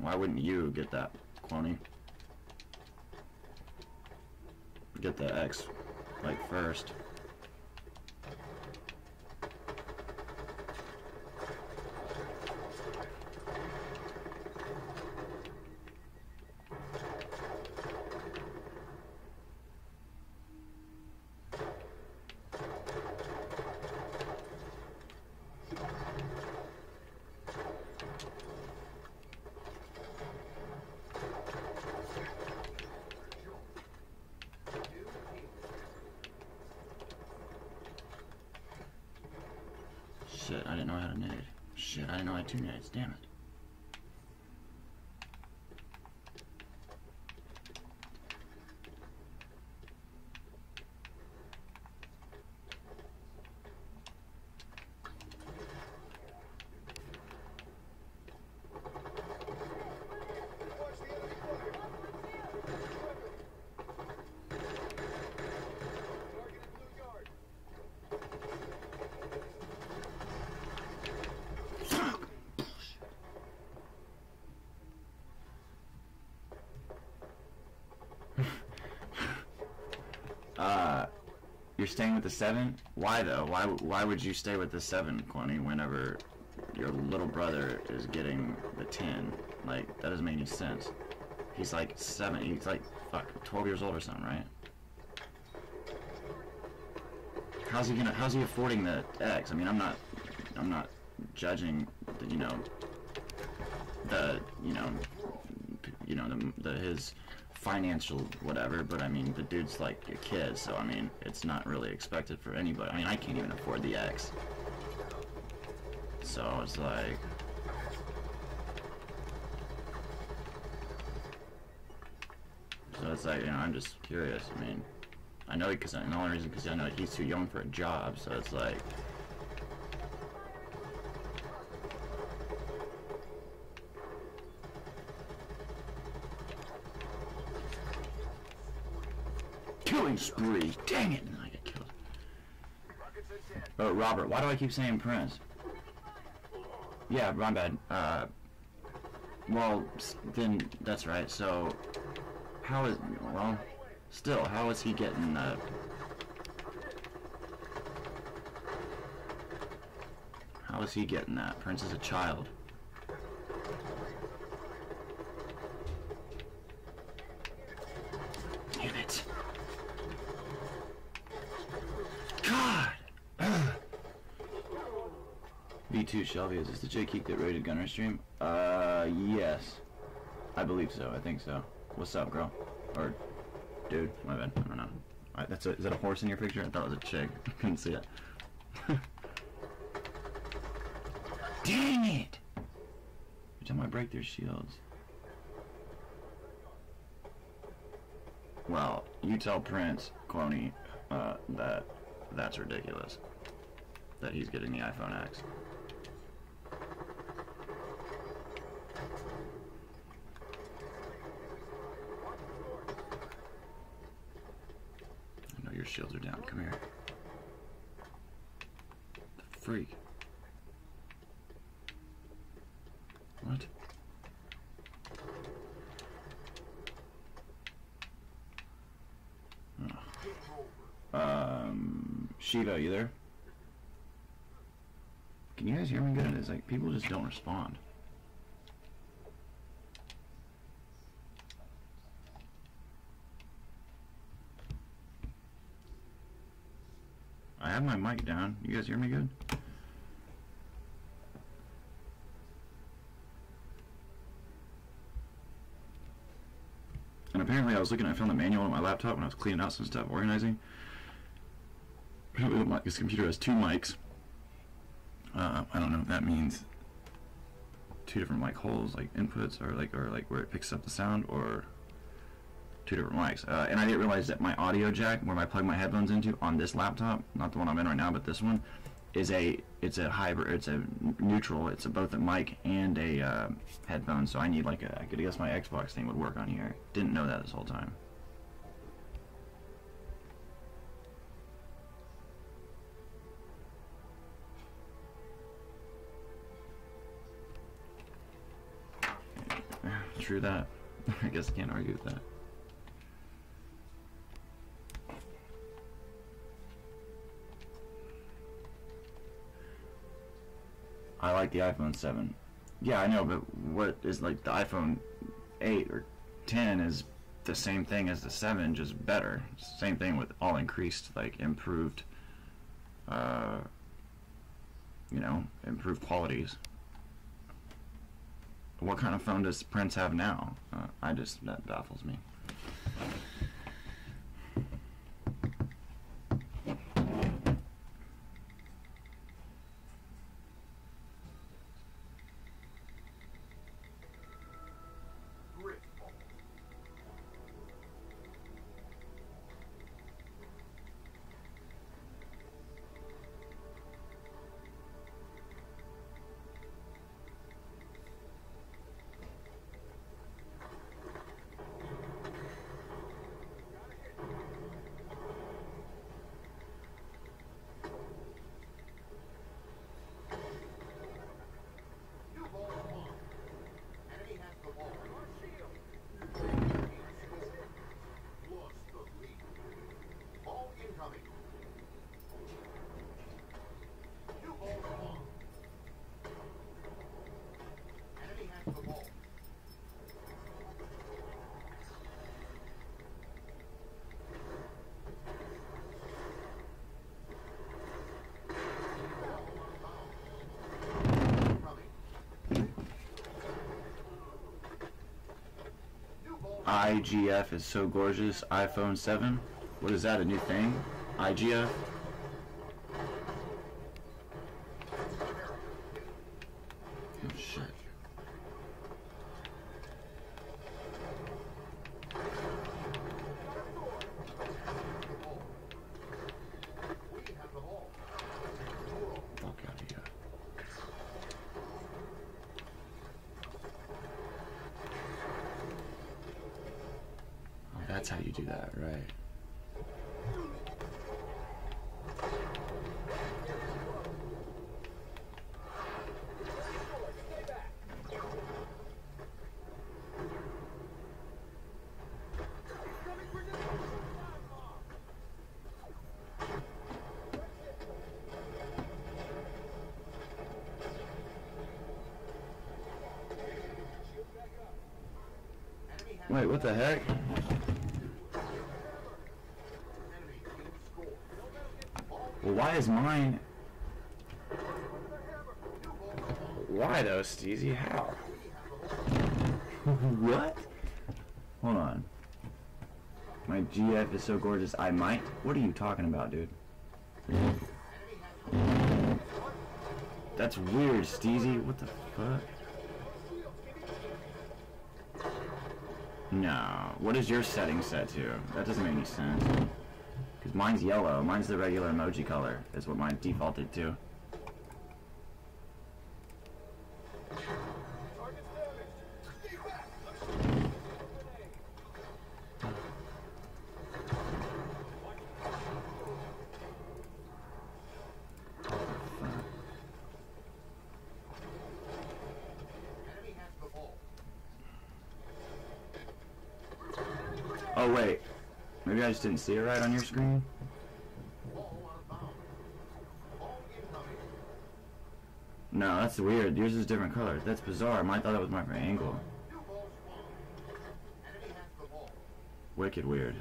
Why wouldn't you get that, Quony? Get the X, like, first. Shit, I didn't know how to nade. Shit, I didn't know I had 2 nades. Damn it. You're staying with the 7? Why though? Why would you stay with the 7, Quony, whenever your little brother is getting the 10? Like, that doesn't make any sense. He's like 7. He's like, fuck, 12 years old or something, right? How's he affording the X? I mean, I'm not judging the, his financial whatever, but I mean, the dude's like a kid, so I mean, it's not really expected for anybody. I mean, I can't even afford the X. So it's like, I'm just curious. I mean, I know because the only reason because I know he's too young for a job, so it's like. Killing spree! Dang it! And then I get killed. Oh, Robert, why do I keep saying Prince? Yeah, my bad. Well, then that's right. So, how is still how is he getting How is he getting that? Prince is a child. Damn it. God! V2 Shelby, is this the JKeek that rated Gunner stream? Yes. I believe so, I think so. What's up, girl? Or, dude, my bad, I don't know. Is that a horse in your picture? I thought it was a chick. I couldn't see it. Dang it! Every time I break their shields. Well, you tell Prince, Cloney, that's ridiculous. That he's getting the iPhone X. I know your shields are down. Come here. The freak. What? Oh. Shiva, you there? Can you guys hear me good? It's like people just don't respond. I have my mic down. You guys hear me good? And apparently I found the manual on my laptop when I was cleaning out some stuff, organizing. Apparently this computer has 2 mics. I don't know if that means 2 different mic holes, like inputs, or like where it picks up the sound, or 2 different mics. And I didn't realize that my audio jack, where I plug my headphones into on this laptop, not the one I'm in right now, but this one, it's a hybrid, it's a neutral, it's both a mic and a headphone. So I need I could guess my Xbox thing would work on here. Didn't know that this whole time. True that. I guess I can't argue with that. I like the iPhone 7. Yeah, I know, but what is like the iPhone 8 or 10 is the same thing as the 7, just better. Same thing with all increased, improved, improved qualities. What kind of phone does Prince have now? That baffles me. IGF is so gorgeous. iPhone 7. What is that? A new thing? IGF? Oh shit. Fuck out of here. Oh, that's how you do that, right? Wait, what the heck? Well, why is mine... Why though, Steezy? How? What? Hold on. My GF is so gorgeous, I might? What are you talking about, dude? That's weird, Steezy. What the fuck? No. What is your setting set to? That doesn't make any sense. Because mine's yellow. Mine's the regular emoji color. Is what mine defaulted to. Oh wait, maybe I just didn't see it right on your screen? No, that's weird. Yours is different color. That's bizarre. I thought that was my angle. Wicked weird.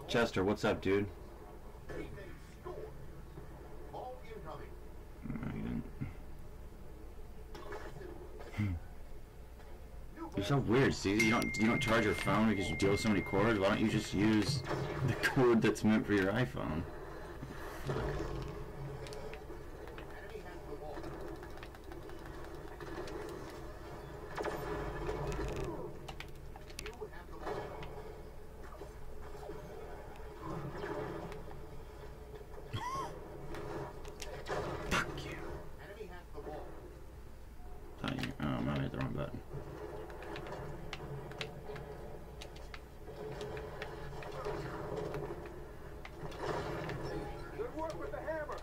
Chester, what's up, dude? No, you didn't. You're so weird, Stevie. You don't charge your phone because you deal with so many cords. Why don't you just use the cord that's meant for your iPhone? Good work with the hammer.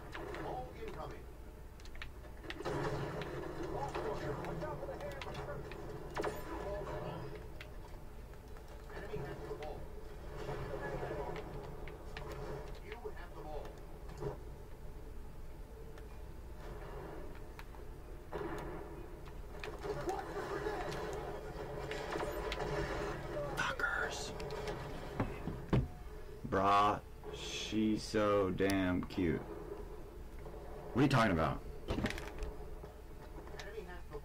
She's so damn cute. What are you talking about?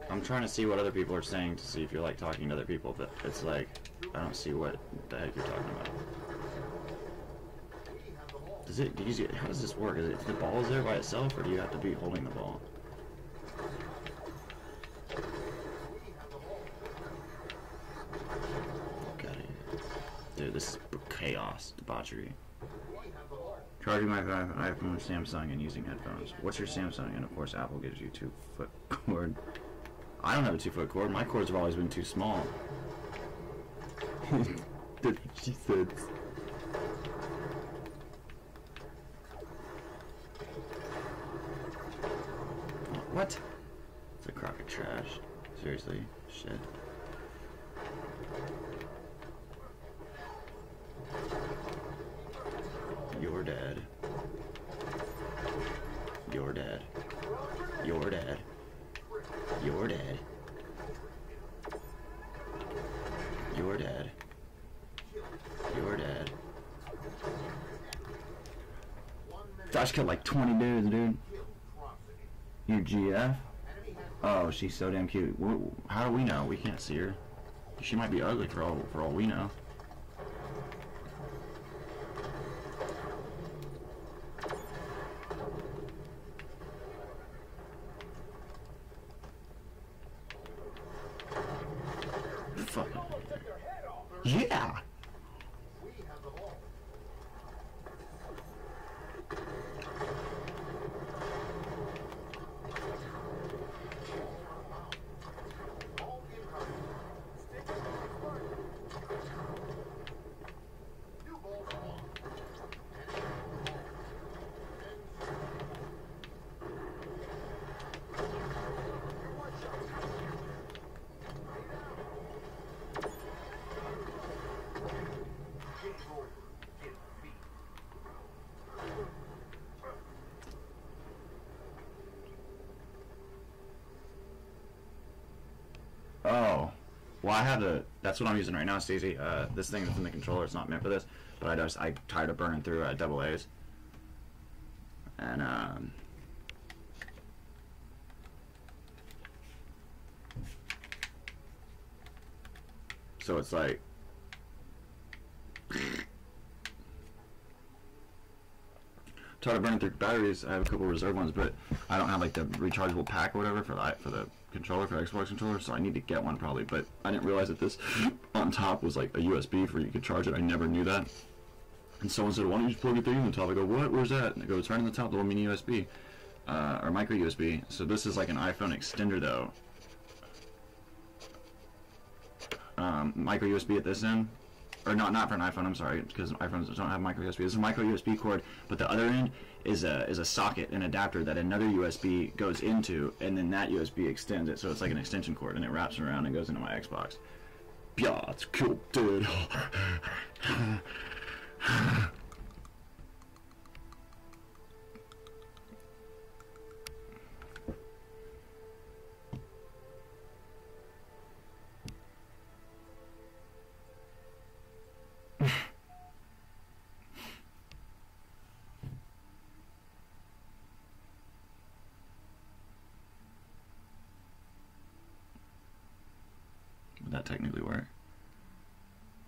I'm trying to see what other people are saying to see if you're like talking to other people, but it's like I don't see what the heck you're talking about. How does this work? Is it the ball is there by itself, or do you have to be holding the ball? Got it. Dude, this is chaos, debauchery. Charging my iPhone, Samsung, and using headphones. What's your Samsung? And of course, Apple gives you 2-foot cord. I don't have a 2-foot cord. My cords have always been too small. That's what she said. What? It's a crock of trash. Seriously? Shit. You're dead. You're dead. You're dead. You're dead. You're dead. You're dead. Josh killed like 20 dudes, dude. You GF? Oh, she's so damn cute. How do we know? We can't see her. She might be ugly for all we know. Fuck. Yeah. Oh, well, I have a. That's what I'm using right now, Stacey. This thing that's in the controller, it's not meant for this, but I tired of burning through double A's, and so it's like. Tired of burning through batteries. I have a couple reserve ones, but I don't have like the rechargeable pack or whatever for the controller, for Xbox controller, so I need to get one probably. But I didn't realize that this on top was like a USB for you could charge it. I never knew that. And someone said, "Why don't you just plug it thing in the top?" I go, "What? Where's that?" And it goes, "It's right in the top, the little mini USB or micro USB." So this is like an iPhone extender though. Micro USB at this end. Or not for an iPhone, I'm sorry, because iPhones don't have micro USB. This is a micro USB cord, but the other end is a socket, an adapter that another USB goes into, and then that USB extends it, so it's like an extension cord, and it wraps around and goes into my Xbox. Yeah, it's cool, dude. Would that technically work?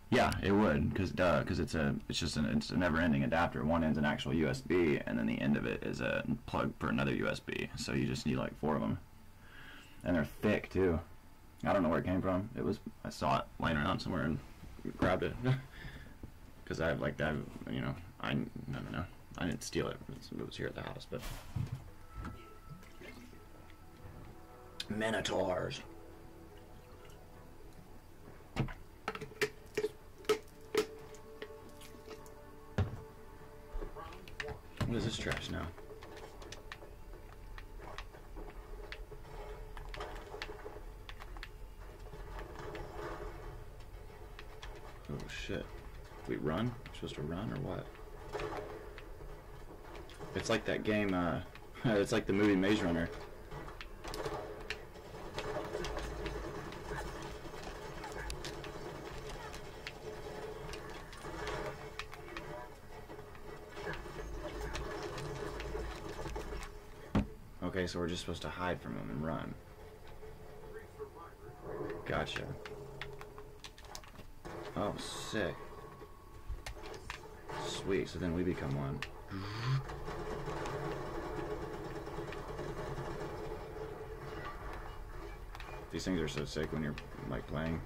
Yeah, it would, because it's a never-ending adapter. One end's an actual USB, and then the end of it is a plug for another USB. So you just need like 4 of them, and they're thick too. I don't know where it came from. I saw it laying around somewhere and grabbed it because I have like that. You know, I don't know. I didn't steal it. It was here at the house, but Minotaurs. What is this trash now? Oh shit. We run? We're supposed to run or what? It's like that game, it's like the movie Maze Runner. Okay, so we're just supposed to hide from him and run. Gotcha. Oh, sick. Sweet, so then we become one. These things are so sick when you're, like, playing.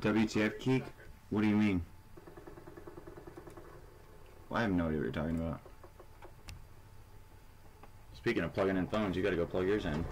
WTF, Keek? What do you mean? Well, I have no idea what you're talking about. Speaking of plugging in phones, you gotta go plug yours in.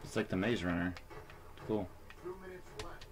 It's like the Maze Runner. It's cool. 2 minutes left.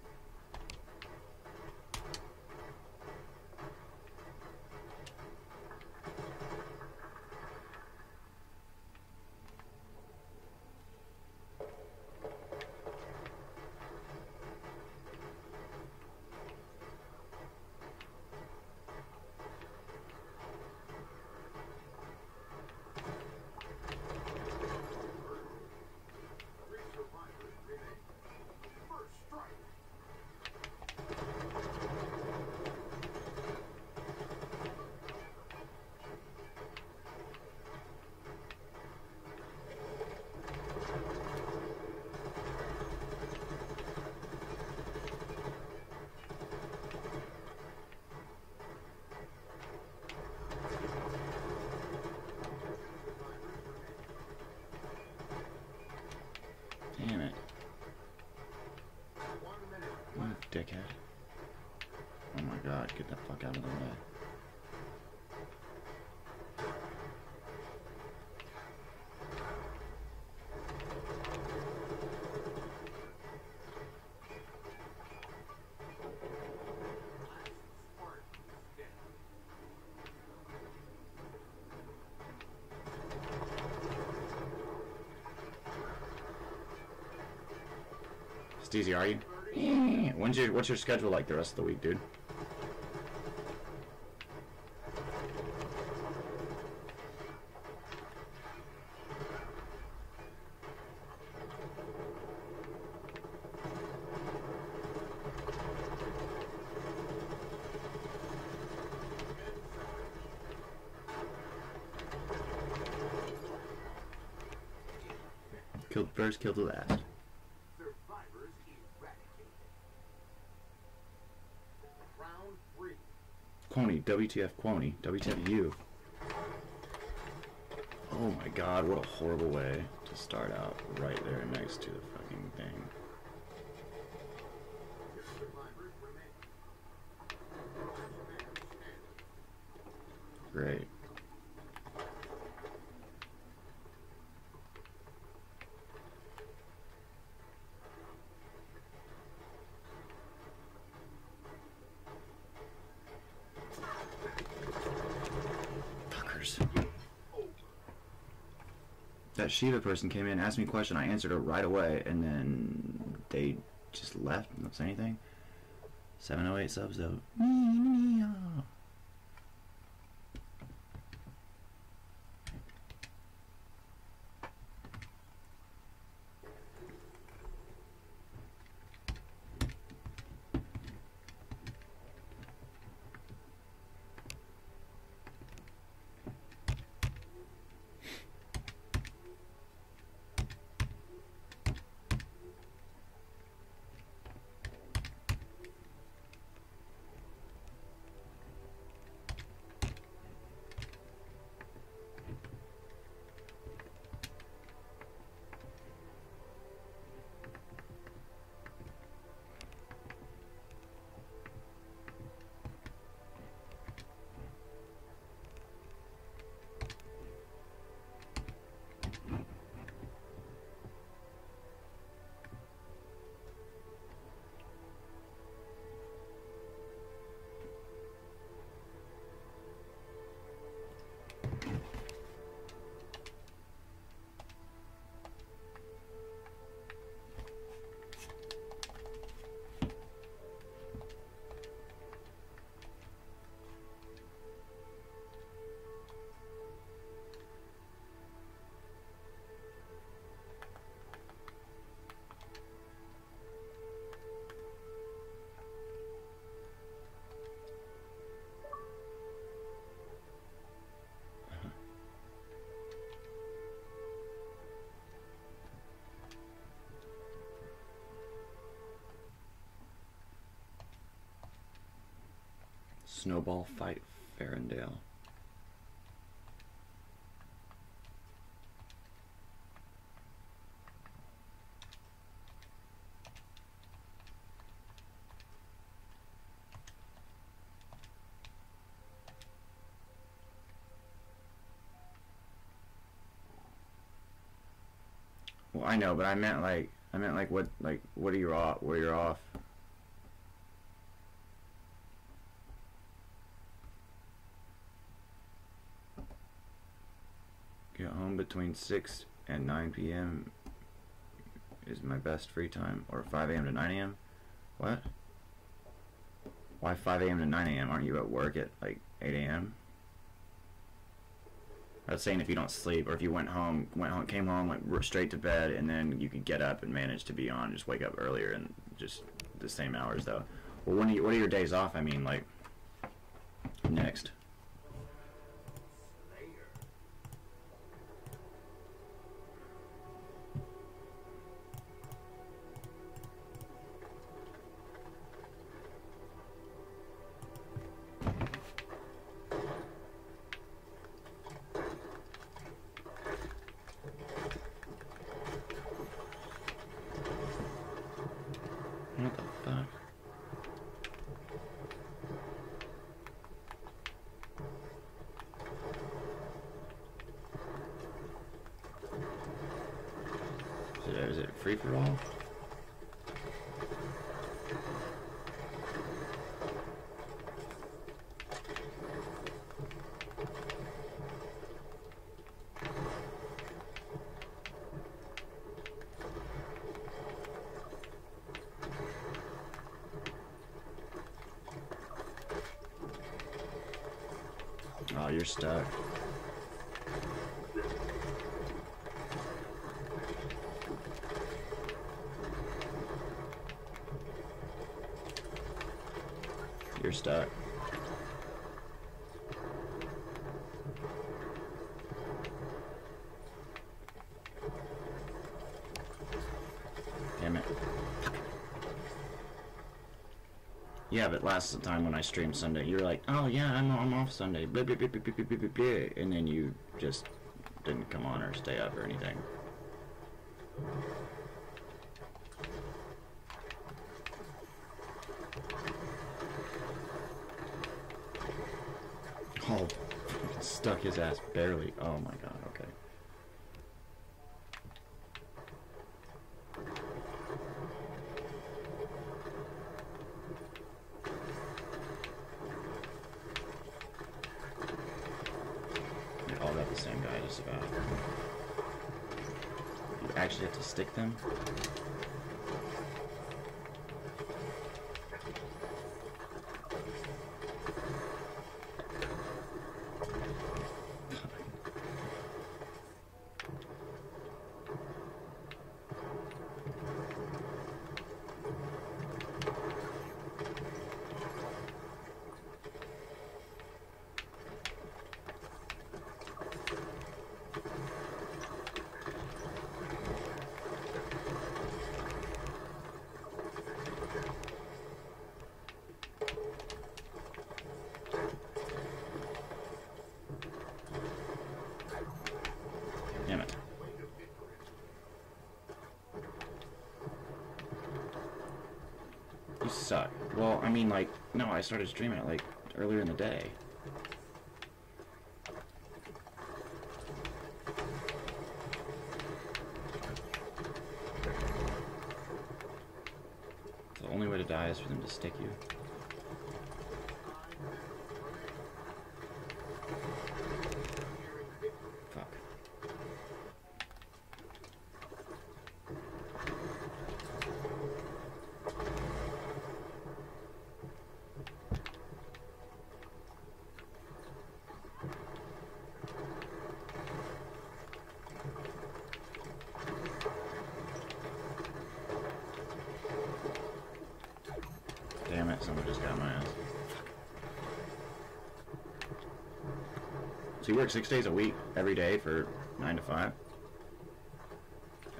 Damn it. You dickhead. Oh my god, get the fuck out of the way. Steezy, are you? What's your schedule like the rest of the week, dude? Killed first, killed the last. Survivors eradicated. Round 3. Quony, WTF Quony, WTF you. Oh my god, what a horrible way to start out right there next to the fucking thing. Survivors remain. Great. That Shiva person came in, asked me a question, I answered it right away, and then they just left and don't say anything. 708 subs though. Snowball fight Farendale. Well, I know, but I meant like what are you off? Where you're off? Get home between 6 and 9 p.m. is my best free time, or 5 a.m. to 9 a.m. What? Why 5 a.m. to 9 a.m.? Aren't you at work at like 8 a.m.? I was saying if you don't sleep, or if you came home, went straight to bed, and then you could get up and manage to be on, just wake up earlier and just the same hours though. Well, what are your days off? I mean, like next. What the fuck? Is it free for all? Oh, you're stuck. You're stuck. Damn it. Yeah, but last time when I streamed Sunday, you were like, oh yeah, I'm off Sunday, blah, blah, blah, blah, blah, blah, blah, blah. And then you just didn't come on or stay up or anything. Oh, stuck his ass barely. Oh my god, okay. They all got the same guy just about. You actually have to stick them? Damn it. You suck. Well, I mean, like, no, I started streaming it, like, earlier in the day. The only way to die is for them to stick you. Fuck. Damn it, someone just got my ass. So you work 6 days a week, every day for 9 to 5?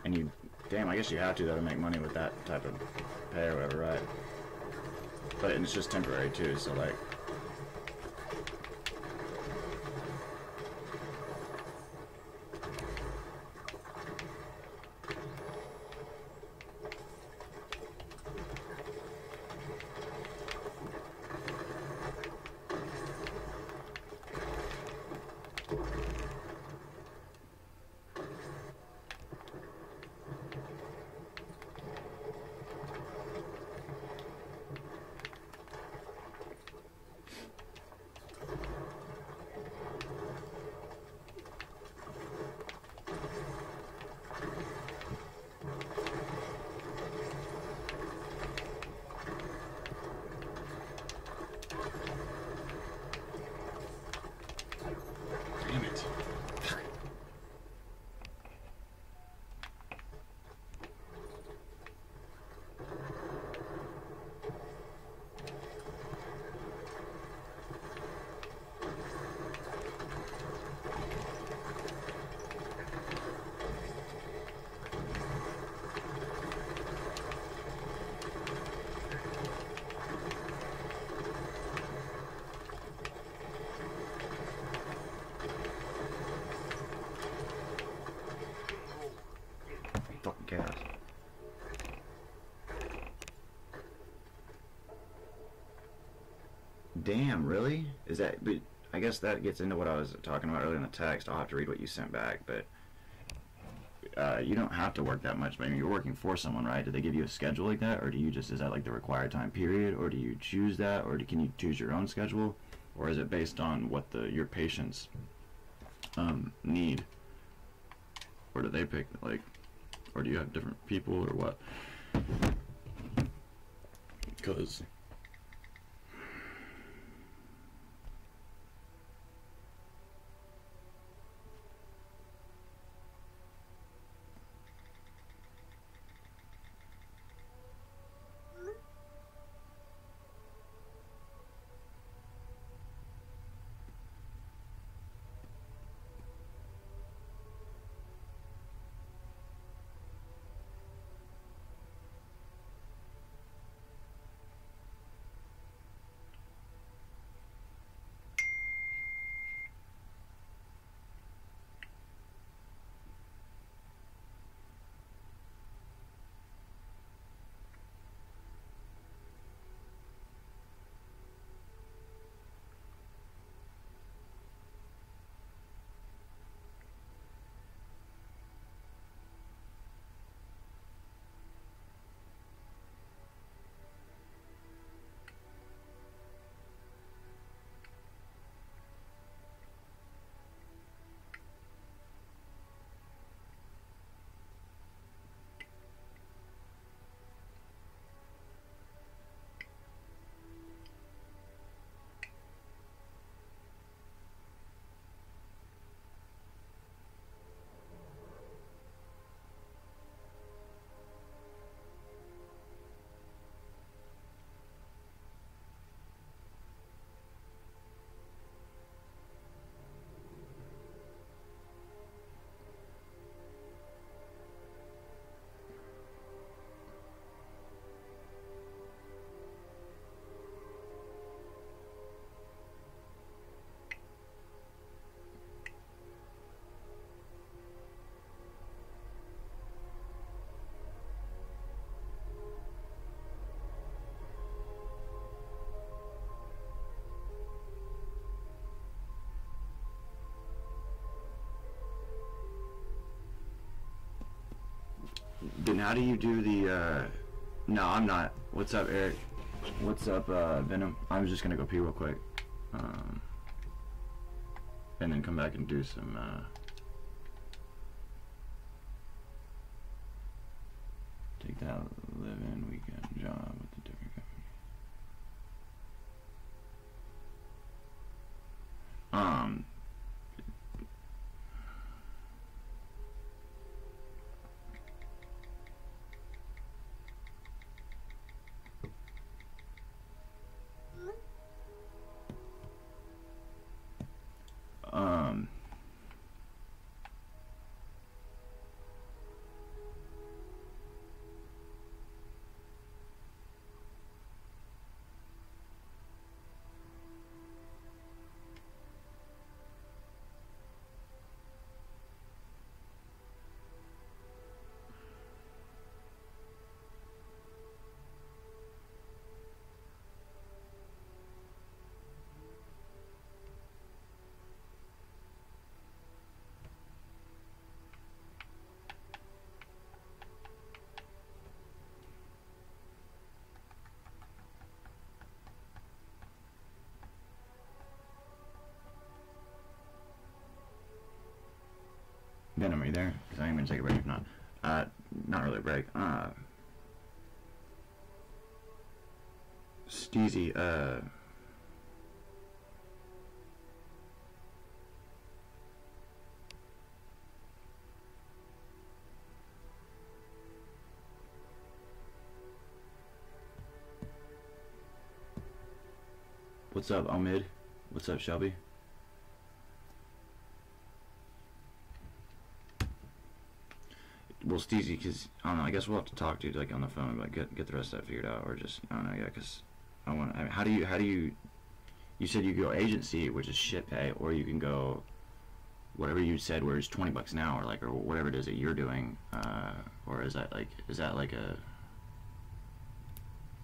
And you, damn, I guess you have to, though, to make money with that type of pay or whatever, right? But it's just temporary, too, so, like... Damn it. Fucking chaos. Damn, really? Is that... But I guess that gets into what I was talking about earlier in the text. I'll have to read what you sent back, but... you don't have to work that much. I mean, you're working for someone, right? Do they give you a schedule like that? Or do you just... Is that like the required time period? Or do you choose that? Or can you choose your own schedule? Or is it based on what your patients need? Or do they pick, like... Or do you have different people, or what? Because... Then how do you do the, no, I'm not. What's up, Eric? What's up, Venom? I'm just gonna go pee real quick. And then come back and do some, take that live-in weekend job with a different company. Venom, are you there? Because I am going to take a break if not. Not really a break. Steezy, what's up, Omid? What's up, Shelby? Well, Steezy, because I don't know. I guess we'll have to talk to you like on the phone, but get the rest of that figured out, or just I don't know. Yeah, because I want. I mean, how do you? You said you go agency, which is shit pay, or you can go whatever you said, where it's $20 an hour, like, or whatever it is that you're doing, or is that like a?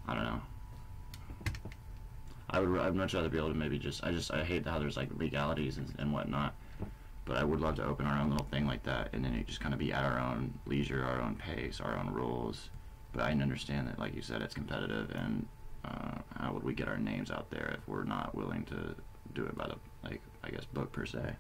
I don't know. I'd much rather be able to maybe just I hate how there's like legalities and whatnot. But I would love to open our own little thing like that, and then it just kind of be at our own leisure, our own pace, our own rules. But I understand that, like you said, it's competitive, and how would we get our names out there if we're not willing to do it by the, like, I guess, book per se?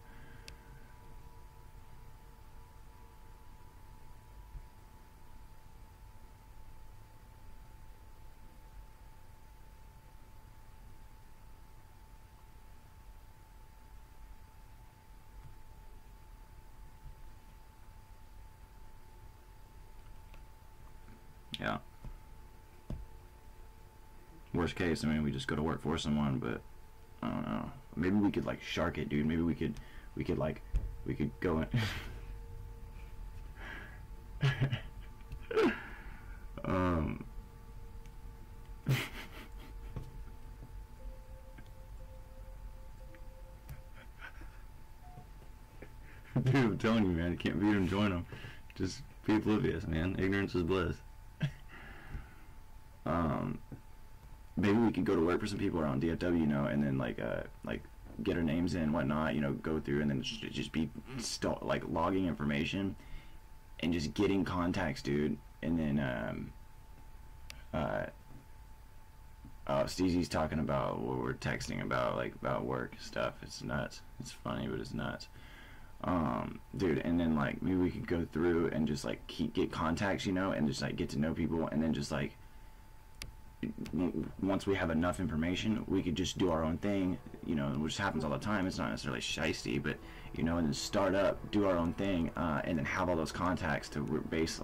Yeah. Worst case, I mean, we just go to work for someone, but I don't know. Maybe we could like shark it, dude. Maybe we could go in. Dude, I'm telling you, man, you can't beat them, join them. Just be oblivious, man. Ignorance is bliss. Maybe we could go to work for some people around DFW, you know, and then like get our names in, whatnot, you know, go through and then just be like logging information and just getting contacts, dude. And then Steezy's talking about what we're texting about, like about work stuff. It's nuts. It's funny, but it's nuts. Dude, and then like maybe we could go through and just like get contacts, you know, and just like get to know people, and then just like once we have enough information, we could just do our own thing, you know, which happens all the time. It's not necessarily shiesty, but you know, and then start up, do our own thing, and then have all those contacts to base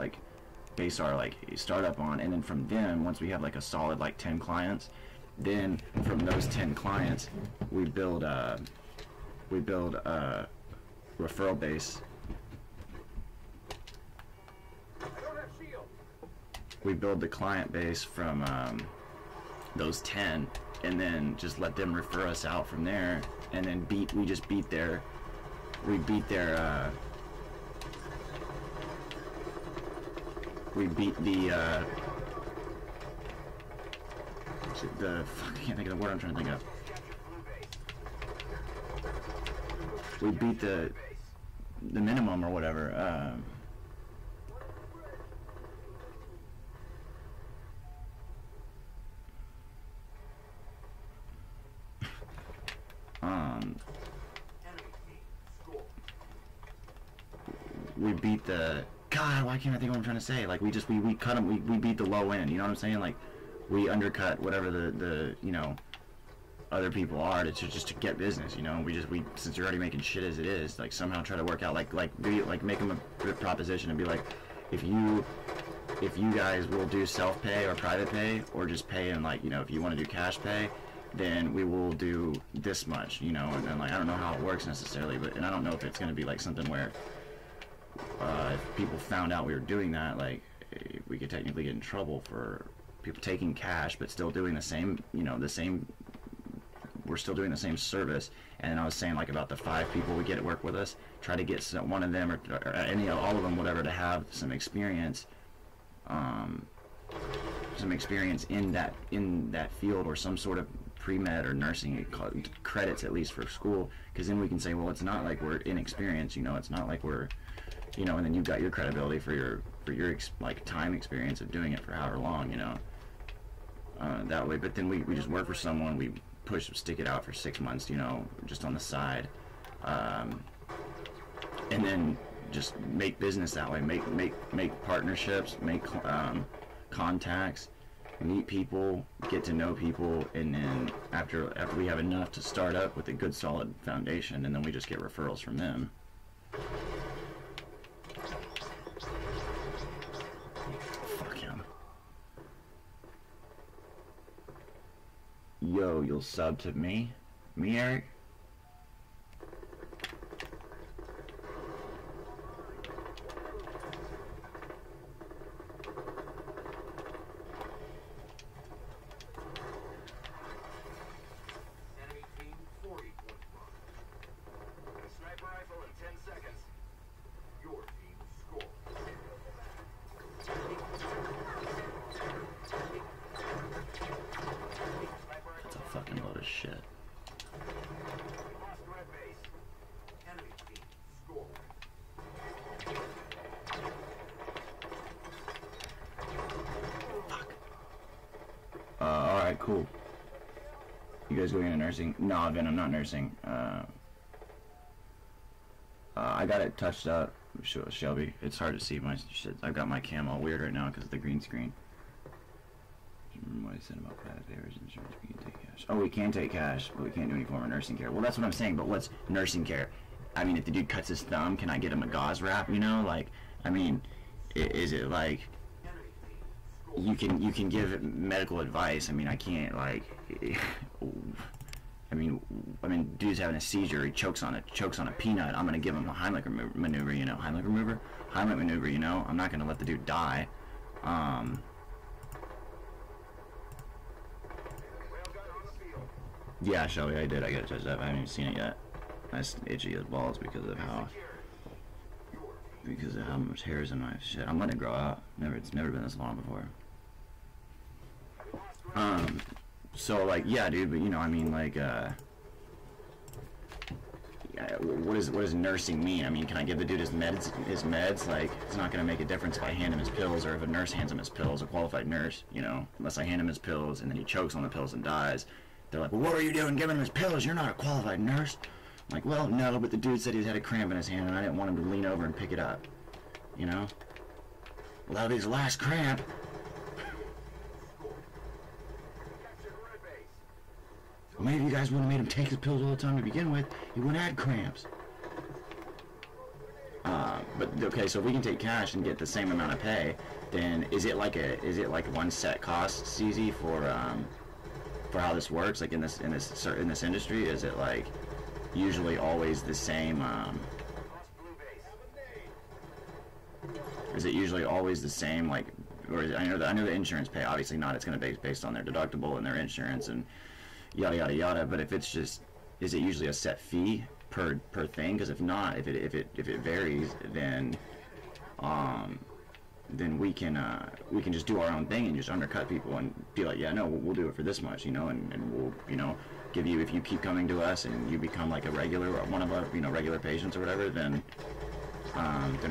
our like startup on, and then from them, once we have like a solid like 10 clients, then from those 10 clients, we build a referral base. We build the client base from those 10, and then just let them refer us out from there, and then we beat the fuck, I can't think of the word I'm trying to think of. We beat the minimum or whatever. we beat the, God, why can't I think of what I'm trying to say? Like, we cut them, we beat the low end, you know what I'm saying? Like, we undercut whatever the you know, other people are just to get business, you know? We since you're already making shit as it is, like, somehow try to work out, like make them a good proposition and be like, if you guys will do self-pay or private pay, or just pay and, like, you know, if you want to do cash pay, then we will do this much, you know? And then, like, I don't know how it works necessarily, but, and I don't know if it's going to be, like, something where, if people found out we were doing that, like, we could technically get in trouble for people taking cash but still doing the same, you know, we're still doing the same service. And then I was saying, like, about the 5 people we get at work with us, try to get one of them or any, all of them, whatever, to have some experience in that field, or some sort of pre-med or nursing credits, at least, for school, because then we can say, well, it's not like we're inexperienced, you know, it's not like we're, you know, and then you've got your credibility for your like time experience of doing it for however long, you know, that way. But then we just work for someone, we stick it out for 6 months, you know, just on the side, and then just make business that way, make partnerships, make contacts, meet people, get to know people, and then after we have enough to start up with a good solid foundation, and then we just get referrals from them. Fuck him. Yo, you'll sub to me? Me, Eric? Enemy team 40 points wrong. Sniper rifle in 10 seconds. Your team scores. That's a fucking load of shit. Lost red base. Enemy team score. Alright, cool. You guys going into nursing? No, Vin, I'm not nursing. I got it touched up, Shelby. It's hard to see my shit. I've got my cam all weird right now because of the green screen. Remember what I said about private favors insurance? We can take cash. Oh, we can take cash, but we can't do any form of nursing care. Well, that's what I'm saying, but what's nursing care? I mean, if the dude cuts his thumb, can I get him a gauze wrap, you know? Like, I mean, is it like... You can give medical advice. I mean, I can't, like... I mean, dude's having a seizure. He chokes on a peanut. I'm gonna give him a Heimlich maneuver, you know. Heimlich maneuver, you know. I'm not gonna let the dude die. Yeah, Shelby, I did. I got it touched up. I haven't even seen it yet. That's itchy as balls because of how much hair is in my shit. I'm letting it grow out. It's never been this long before. So, like, yeah, dude, but, you know, I mean, like, yeah, what does nursing mean? I mean, can I give the dude his meds? Like, it's not going to make a difference if I hand him his pills, or if a nurse hands him his pills, a qualified nurse, you know, unless I hand him his pills and then he chokes on the pills and dies. They're like, well, what are you doing giving him his pills? You're not a qualified nurse. I'm like, well, no, but the dude said he had a cramp in his hand and I didn't want him to lean over and pick it up, you know? Well, that'll be his last cramp. Well, maybe you guys wouldn't have made him take his pills all the time to begin with. He wouldn't have had cramps. But okay, so if we can take cash and get the same amount of pay, then is it like one set cost, CZ, for how this works? Like in this industry, is it like usually always the same? Is it usually always the same? Like, or I know the insurance pay. Obviously not. It's going to be based on their deductible and their insurance and yada yada yada. But if it's just, is it usually a set fee per thing? Because if not, if it varies, then we can just do our own thing and just undercut people and be like, yeah, no, we'll do it for this much, you know, and we'll, you know, give you, if you keep coming to us and you become like a regular, or one of our, you know, regular patients or whatever, then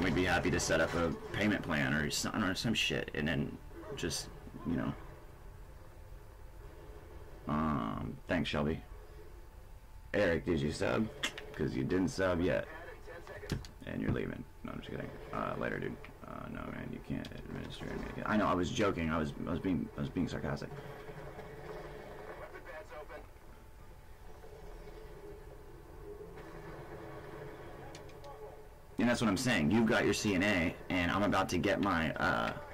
we'd be happy to set up a payment plan or some shit, and then just, you know. Thanks, Shelby. Eric, did you sub? Because you didn't sub yet. And you're leaving. No, I'm just kidding. Later, dude. No, man, you can't administer anything. I know, I was joking. I was being sarcastic. Weapon pads open. And that's what I'm saying. You've got your CNA, and I'm about to get my,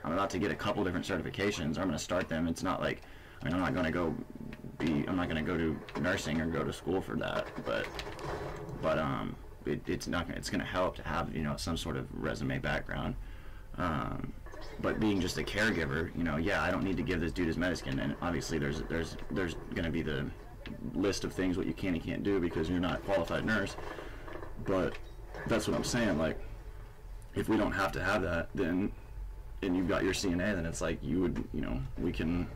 I'm about to get a couple different certifications. I'm going to start them. It's not like, I mean, I'm not going to go to nursing or go to school for that, but it's going to help to have, you know, some sort of resume background. But being just a caregiver, you know, yeah, I don't need to give this dude his medicine, and obviously there's going to be the list of things what you can and can't do because you're not a qualified nurse, but that's what I'm saying. Like, if we don't have to have that, then, and you've got your CNA, then it's like you would, you know, we can.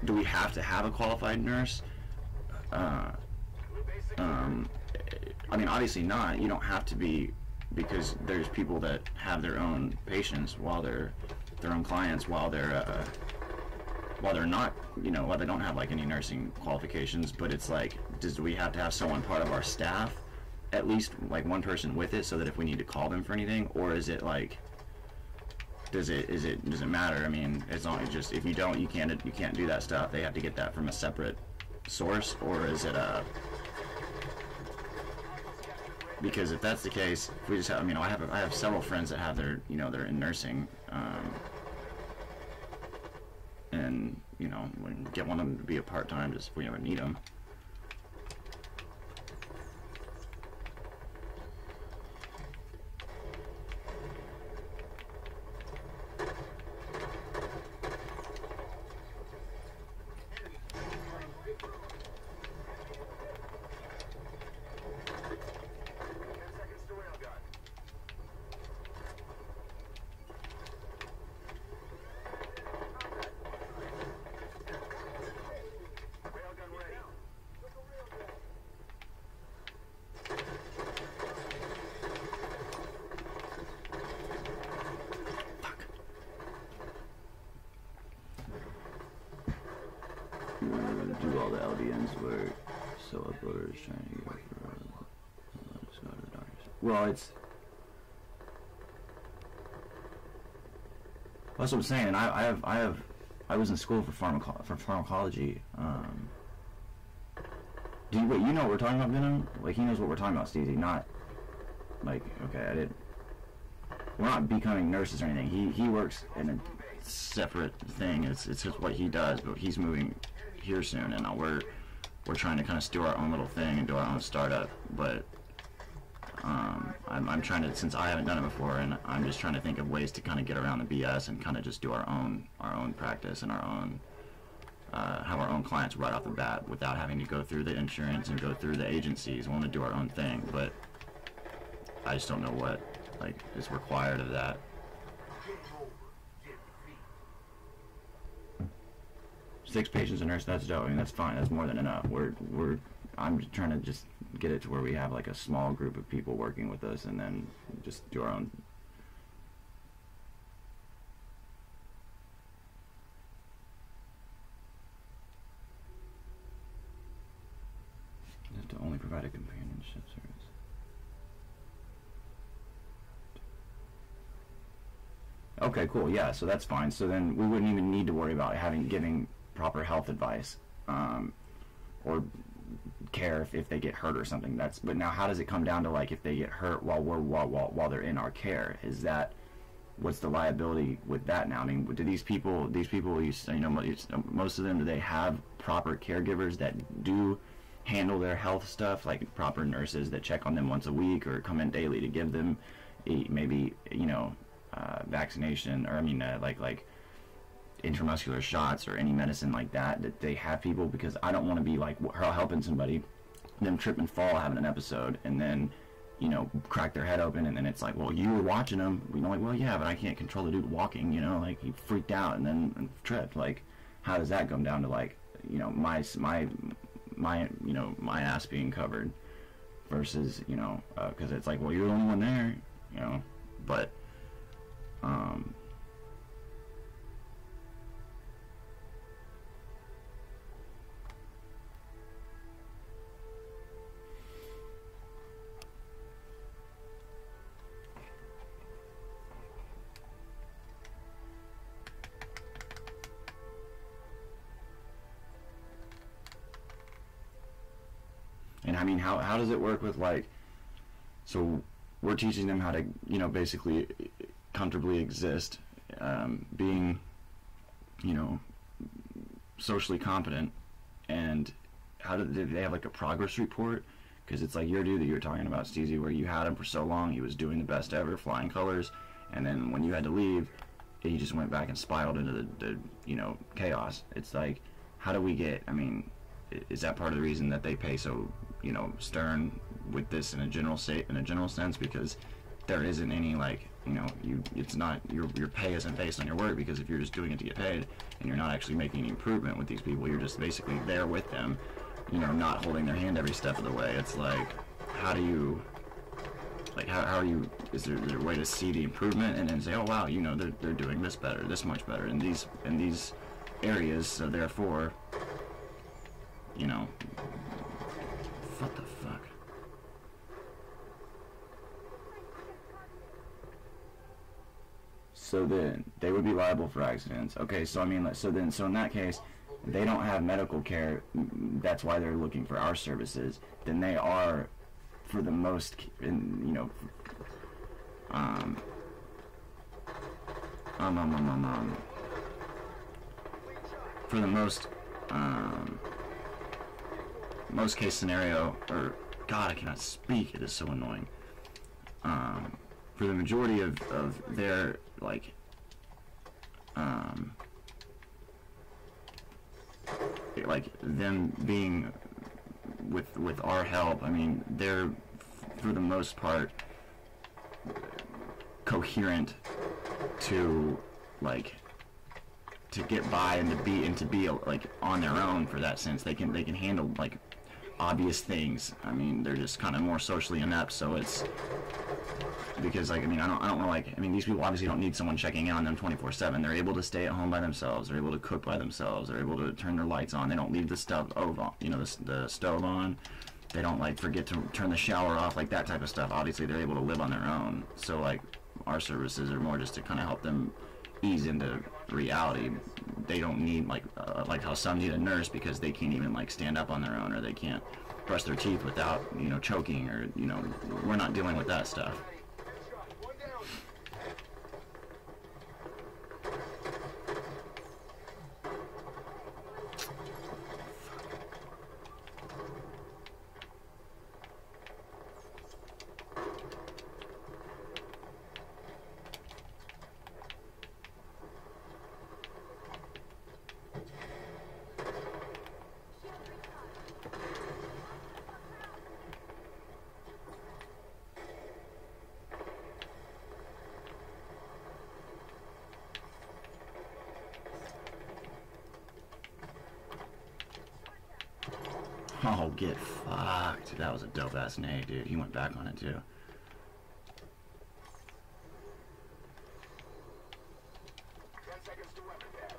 Do we have to have a qualified nurse? I mean, obviously not. You don't have to be, because there's people that have their own patients while they're their own clients while they're not, you know, while they don't have like any nursing qualifications. But it's like, do we have to have someone part of our staff? At least like one person with it, so that if we need to call them for anything, or is it like, does it matter? I mean, as long as just, if you don't, you can't do that stuff. They have to get that from a separate source, or is it because if that's the case, if we just have, I mean, I have several friends that have their, you know, they're in nursing, and you know, we get one of them to be a part-time just if we ever need them. Do all the LDNs work, so uploaders trying to get for the doctors. Well, that's what I'm saying. And I was in school for pharmacology. Do you, wait, you know what we're talking about, Venom? Like, he knows what we're talking about, Steezy. Not like, okay, I did. We're not becoming nurses or anything. He works in a separate thing. It's just what he does, but he's moving here soon, and we're trying to kind of do our own little thing and do our own startup. But I'm trying to, since I haven't done it before, and I'm just trying to think of ways to kind of get around the BS and kind of just do our own practice and our own have our own clients right off the bat without having to go through the insurance and go through the agencies. We want to do our own thing, but I just don't know what like is required of that. 6 patients a nurse, that's dope. I mean, that's fine. That's more than enough. I'm just trying to just get it to where we have like a small group of people working with us, and then just do our own. You have to only provide a companionship service. Okay, cool. Yeah, so that's fine. So then we wouldn't even need to worry about giving proper health advice, or care if they get hurt or something. But now how does it come down to like if they get hurt while they're in our care? Is that, what's the liability with that now? I mean, do these people you know, most of them, do they have proper caregivers that do handle their health stuff, like proper nurses that check on them once a week or come in daily to give them maybe, you know, vaccination, or I mean like intramuscular shots or any medicine like that they have people? Because I don't want to be like helping somebody, them trip and fall having an episode, and then, you know, crack their head open, and then it's like, well, you were watching them, you know, like, well, yeah, but I can't control the dude walking, you know, like he freaked out and then tripped. Like, how does that come down to, like, you know, my you know, my ass being covered versus, you know, because it's like, well, you're the only one there, you know. But mean, how does it work with, like, so we're teaching them how to, you know, basically comfortably exist, being, you know, socially competent, and how did they have like a progress report? Because it's like your dude that you were talking about, Steezy, where you had him for so long, he was doing the best ever, flying colors, and then when you had to leave, he just went back and spiraled into the you know, chaos. It's like, how do we get, I mean, is that part of the reason that they pay so, you know, stern with this in a general sense? Because there isn't any, like, you know, it's not, your pay isn't based on your work, because if you're just doing it to get paid and you're not actually making any improvement with these people, you're just basically there with them, you know, not holding their hand every step of the way. It's like, how do you, like, how are you, is there a way to see the improvement and then say, oh wow, you know, they're doing this better, this much better in these areas, so therefore, you know, what the fuck? So then they would be liable for accidents. Okay, so I mean, so in that case, they don't have medical care. That's why they're looking for our services. Then they are, for the most, you know, for the most case scenario, or God, I cannot speak. It is so annoying. For the majority of their, like, like them being with our help, I mean, they're for the most part coherent to, like, to get by and to be like on their own. For that sense, they can handle, like, obvious things. I mean, they're just kind of more socially inept, so it's because, like, I mean, I don't know, like, I mean, these people obviously don't need someone checking in on them 24/7. They're able to stay at home by themselves. They're able to cook by themselves. They're able to turn their lights on. They don't leave the stove on, you know, the stove on. They don't, like, forget to turn the shower off, like that type of stuff. Obviously, they're able to live on their own. So, like, our services are more just to kind of help them ease into reality. They don't need, like how some need a nurse because they can't even, like, stand up on their own, or they can't brush their teeth without, you know, choking, or, you know, we're not dealing with that stuff. Oh, get fucked. That was a dope-ass nade, dude. He went back on it, too. 10 seconds to weapon pad.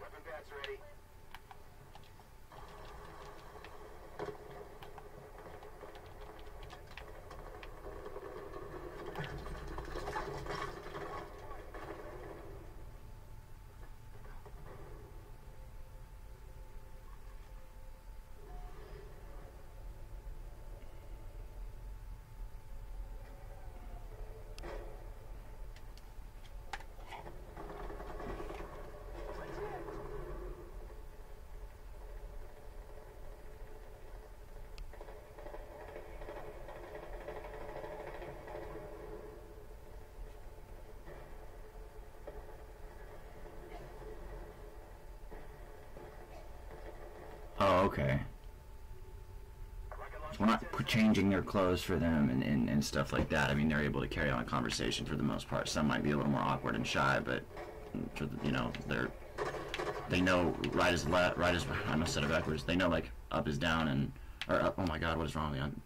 Weapon pad's ready. Oh, okay. So we're not changing their clothes for them and stuff like that. I mean, they're able to carry on a conversation for the most part. Some might be a little more awkward and shy, but, for the, you know, they know right is left, right is, I must set it backwards. They know, like, up is down, and, or up, oh my God, what is wrong with me? I'm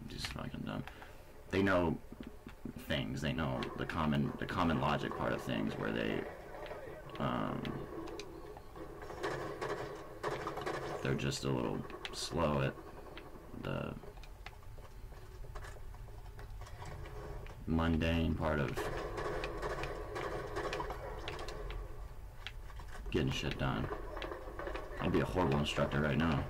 just fucking dumb. They know things. They know the common logic part of things, where they, they're just a little slow at the mundane part of getting shit done. I'd be a horrible instructor right now.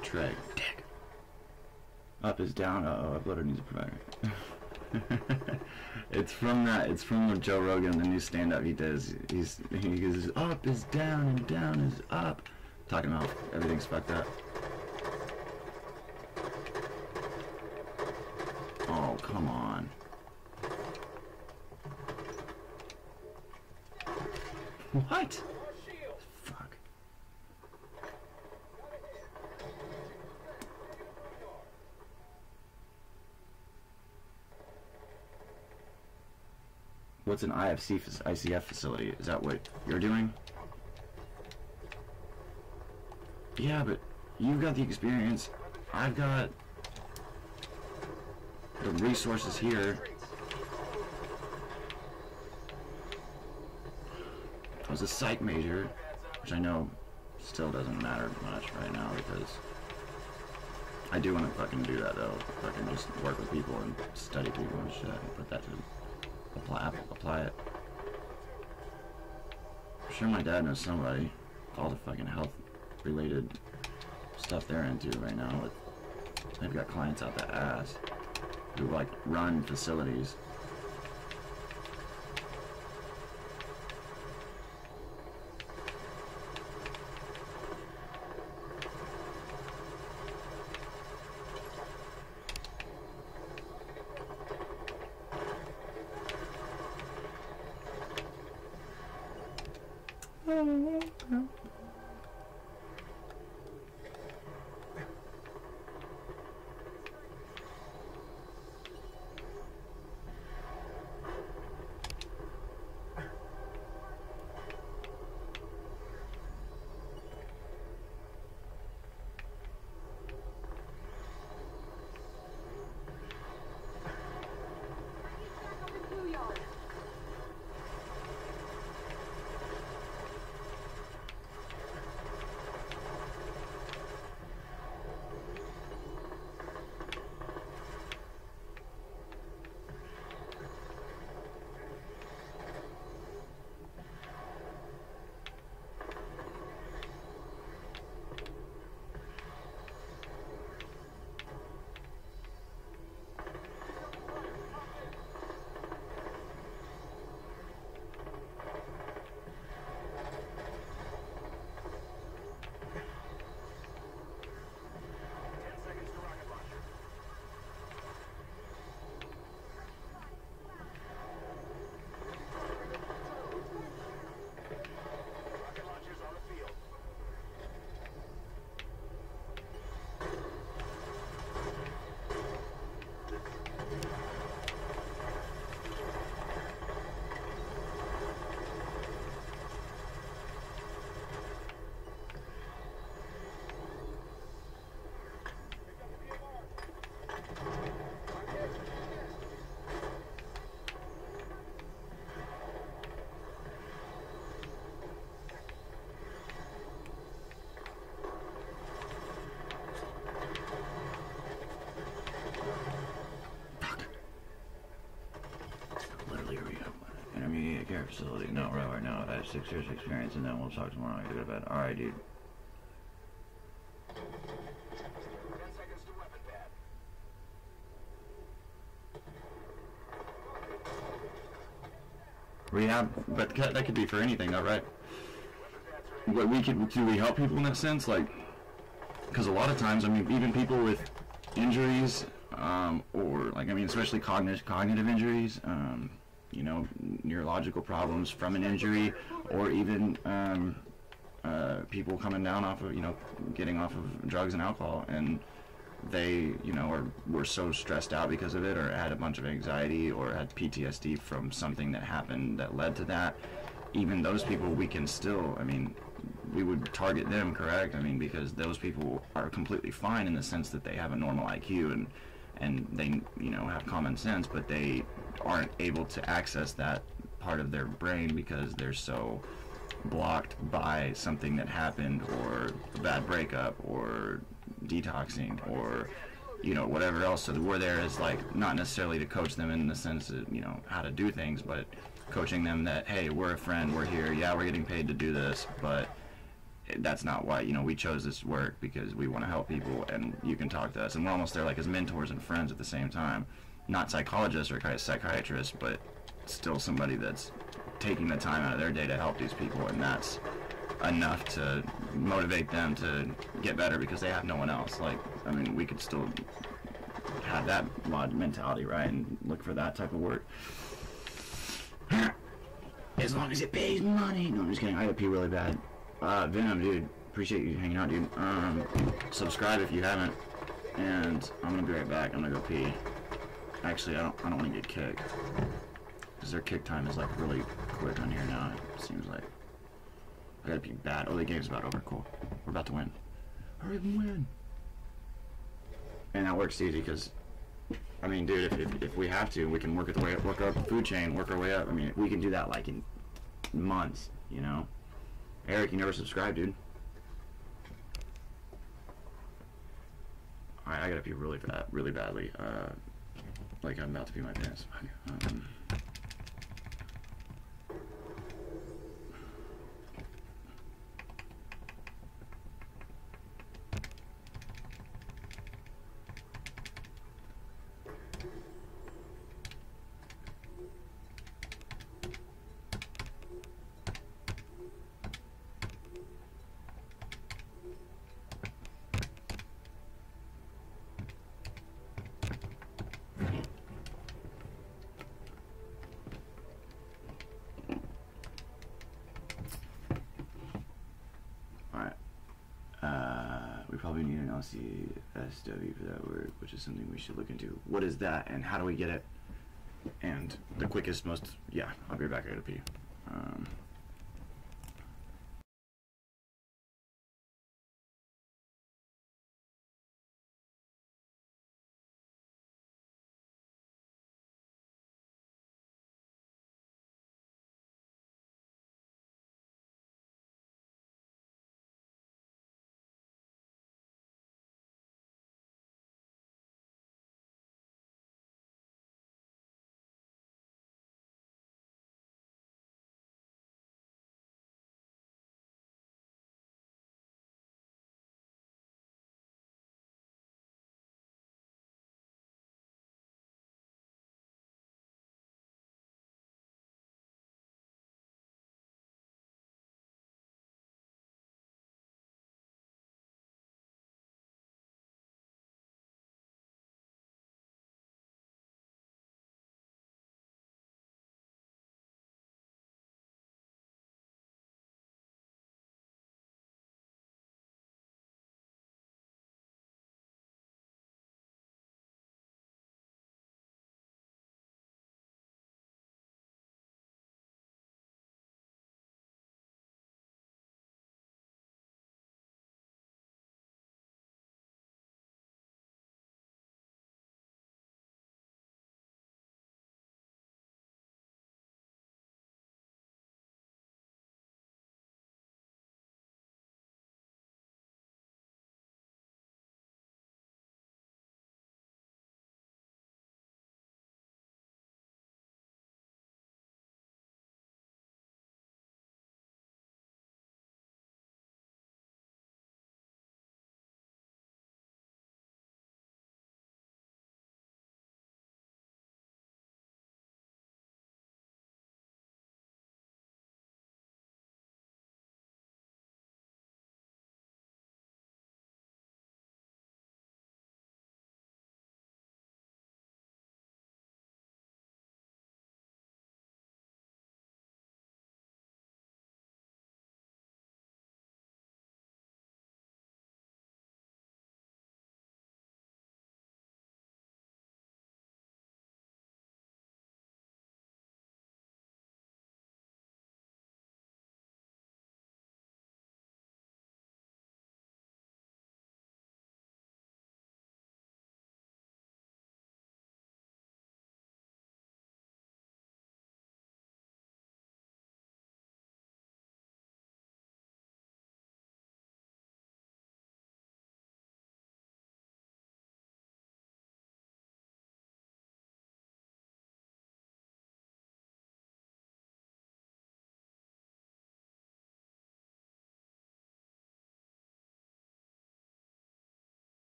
Trey, dick. Up is down. Uh-oh, uploader needs a provider. It's from the Joe Rogan, the new stand-up he does. He goes, up is down and down is up. Talking about everything's fucked up. Oh, come on. What? Fuck. What's an ICF facility? Is that what you're doing? Yeah, but you've got the experience. I've got the resources here. I was a psych major, which I know still doesn't matter much right now because I do want to fucking do that though. Fucking just work with people and study people and shit and put that to apply it. I'm sure my dad knows somebody. All the fucking health related stuff they're into right now. They've got clients out the ass who like run facilities. Care facility. No, right now. I have 6 years experience, and then we'll talk tomorrow. I gotta go to bed. Alright, dude. 10 seconds to weapon pad. Rehab, but that could be for anything, though, right? But do we help people in that sense? Like, because a lot of times, I mean, even people with injuries, or like, I mean, especially cognitive injuries, you know, neurological problems from an injury, or even people coming down off of, you know, getting off of drugs and alcohol, and they, you know, were so stressed out because of it, or had a bunch of anxiety, or had PTSD from something that happened that led to that. even those people we can still, I mean, we would target them, correct? I mean, because those people are completely fine in the sense that they have a normal IQ and they, you know, have common sense, but they aren't able to access that part of their brain because they're so blocked by something that happened, or a bad breakup, or detoxing, or, you know, whatever else. So we're there as, like, not necessarily to coach them in the sense of, you know, how to do things, but coaching them that, hey, we're a friend, we're here, yeah, we're getting paid to do this, but that's not why, you know, we chose this work because we want to help people, and you can talk to us, and we're almost there like as mentors and friends at the same time. Not psychologists or psychiatrists, but still somebody that's taking the time out of their day to help these people, and that's enough to motivate them to get better because they have no one else. Like, I mean, we could still have that mentality, right, and look for that type of work. As long as it pays money. No, I'm just kidding. I gotta pee really bad. Venom, dude, appreciate you hanging out, dude. Subscribe if you haven't, and I'm gonna be right back. I'm gonna go pee. Actually, I don't want to get kicked, because their kick time is like really quick on here now. It seems like I gotta pee bad. Oh, the game's about over. Cool. We're about to win. Hurry up and win. And that works easy because, I mean, dude, if we have to, we can work up the food chain, work our way up. I mean, we can do that like in months, you know. Eric, you never subscribed, dude. Alright, I gotta pee really badly. Like I'm about to pee my pants. We probably need an LCSW for that word, which is something we should look into. What is that, and how do we get it? And the quickest, yeah, I'll be right back. I gotta pee.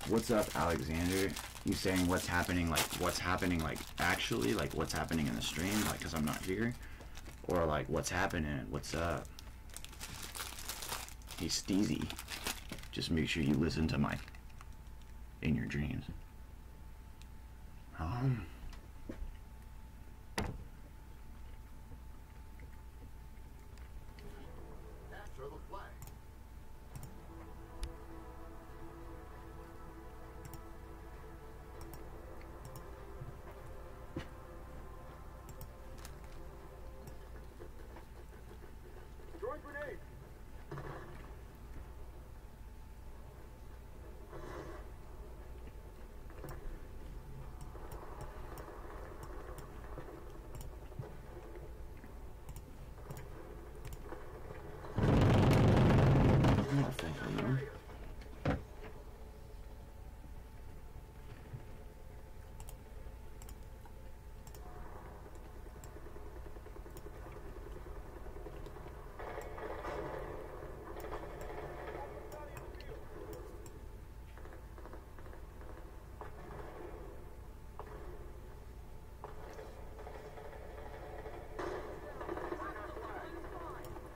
What's up, Alexander? You saying what's happening, like what's happening, like actually, like what's happening in the stream, like because I'm not here, or like what's happening, what's up? Hey Steezy, just make sure you listen to my in your dreams. Capture the flag. Throwing grenade.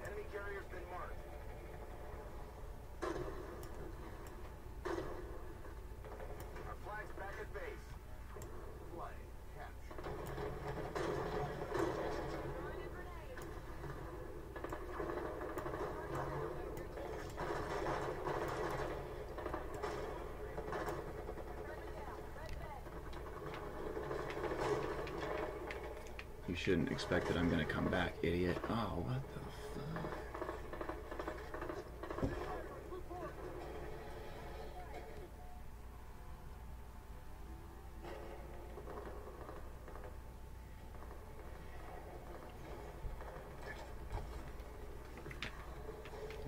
Enemy carrier's been marked. Our flag's back at base. Flag captured. You shouldn't expect that I'm gonna come back, idiot. Oh, what the fuck?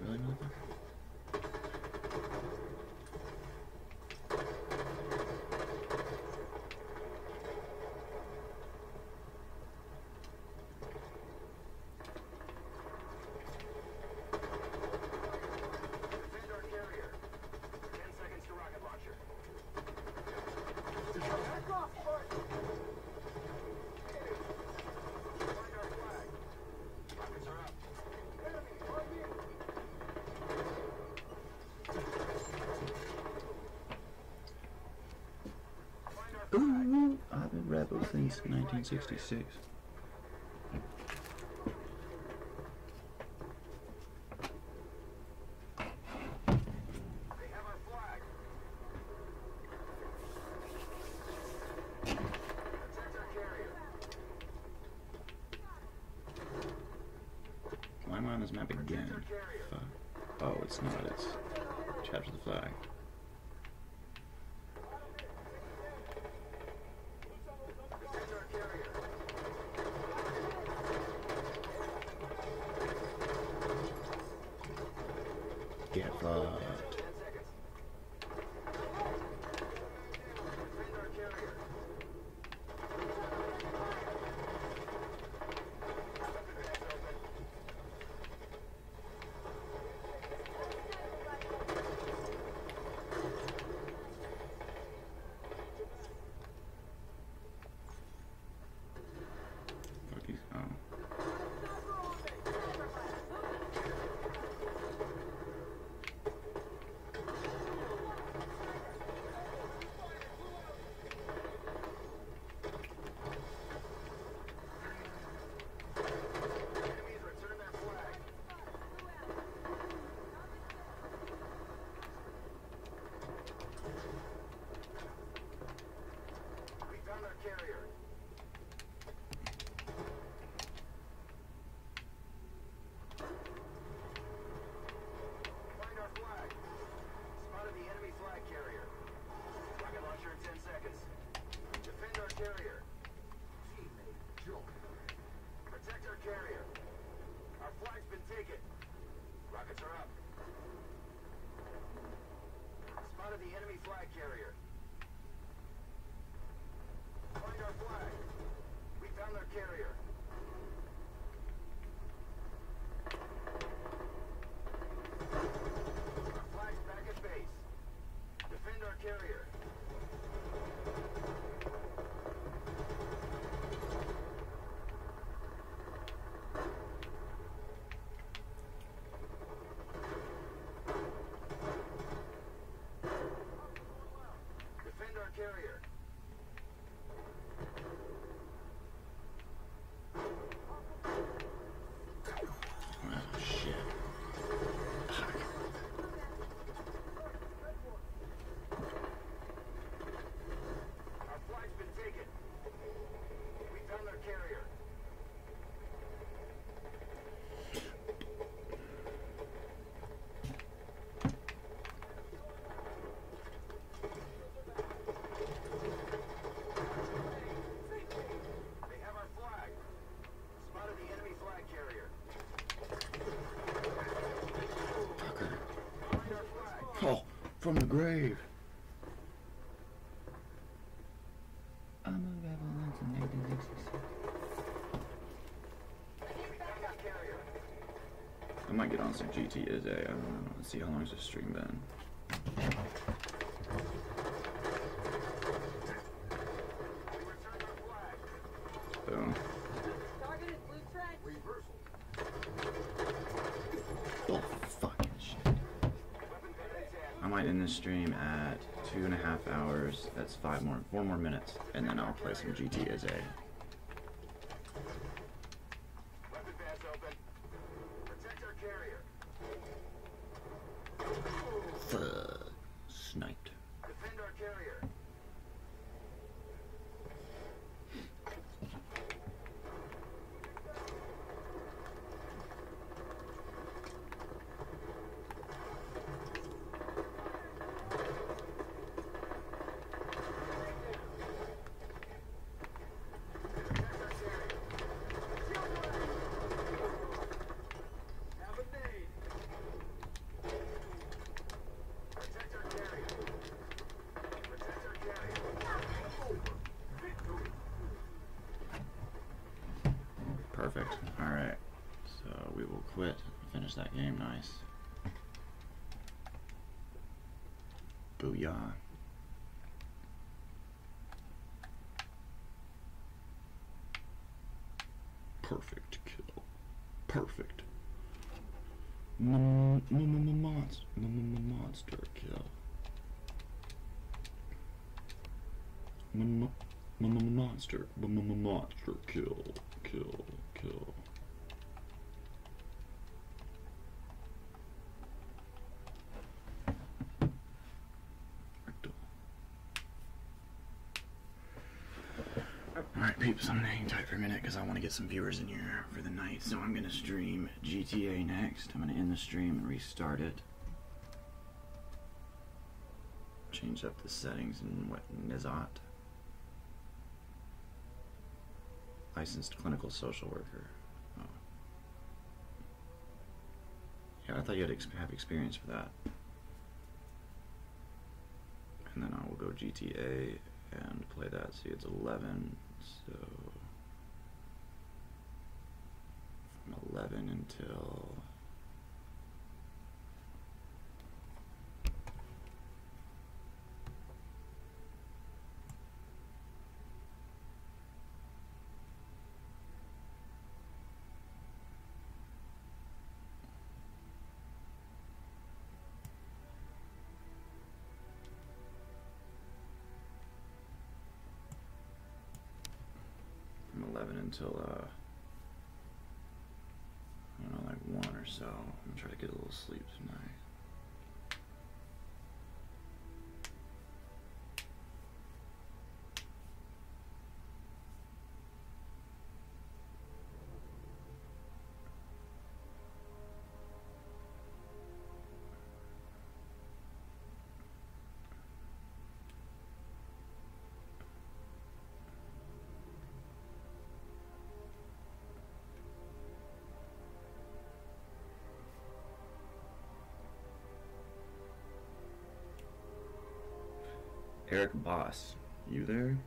Really, motherfucker? Defend our carrier. 10 seconds to rocket launcher. Back off, Spartan! Find our flag. Rockets are up. Enemy, on me! Find our flag. Ooh, I've been rebel since 1966. They have our flag. Protect our carrier. Why am I on this map again? Fuck. Oh, it's not. It's capture the flag. Protect our carrier. Get fucked. 10 seconds. Defend our carrier. Weapons open. from the grave. I'm a rebel in 1966. I might get on some GT today. I don't know. Let's see how long has this stream been. Boom. Targeted blue trench. Oh, fucking shit. I might end this stream at 2.5 hours. That's 4 more minutes, and then I'll play some GT as a. Weapon pads open. Protect our carrier. Sniped. Defend our carrier. Perfect. Alright. So we will quit and finish that game. Nice. Booyah. Perfect kill. Perfect. Monster kill. Monster kill. Kill. Alright peeps, I'm gonna hang tight for a minute because I want to get some viewers in here for the night. So I'm gonna stream GTA next. I'm gonna end the stream and restart it. Change up the settings and what Nizat. Licensed clinical social worker. Oh. Yeah, I thought you had to have experience for that. And then I will go GTA and play that. See, it's 11. So from 11 until from 11 until I don't know, like 1 or so. I'm gonna try to get a little sleep tonight. Eric Boss, you there?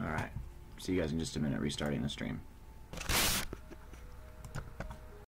Alright, see you guys in just a minute, restarting the stream.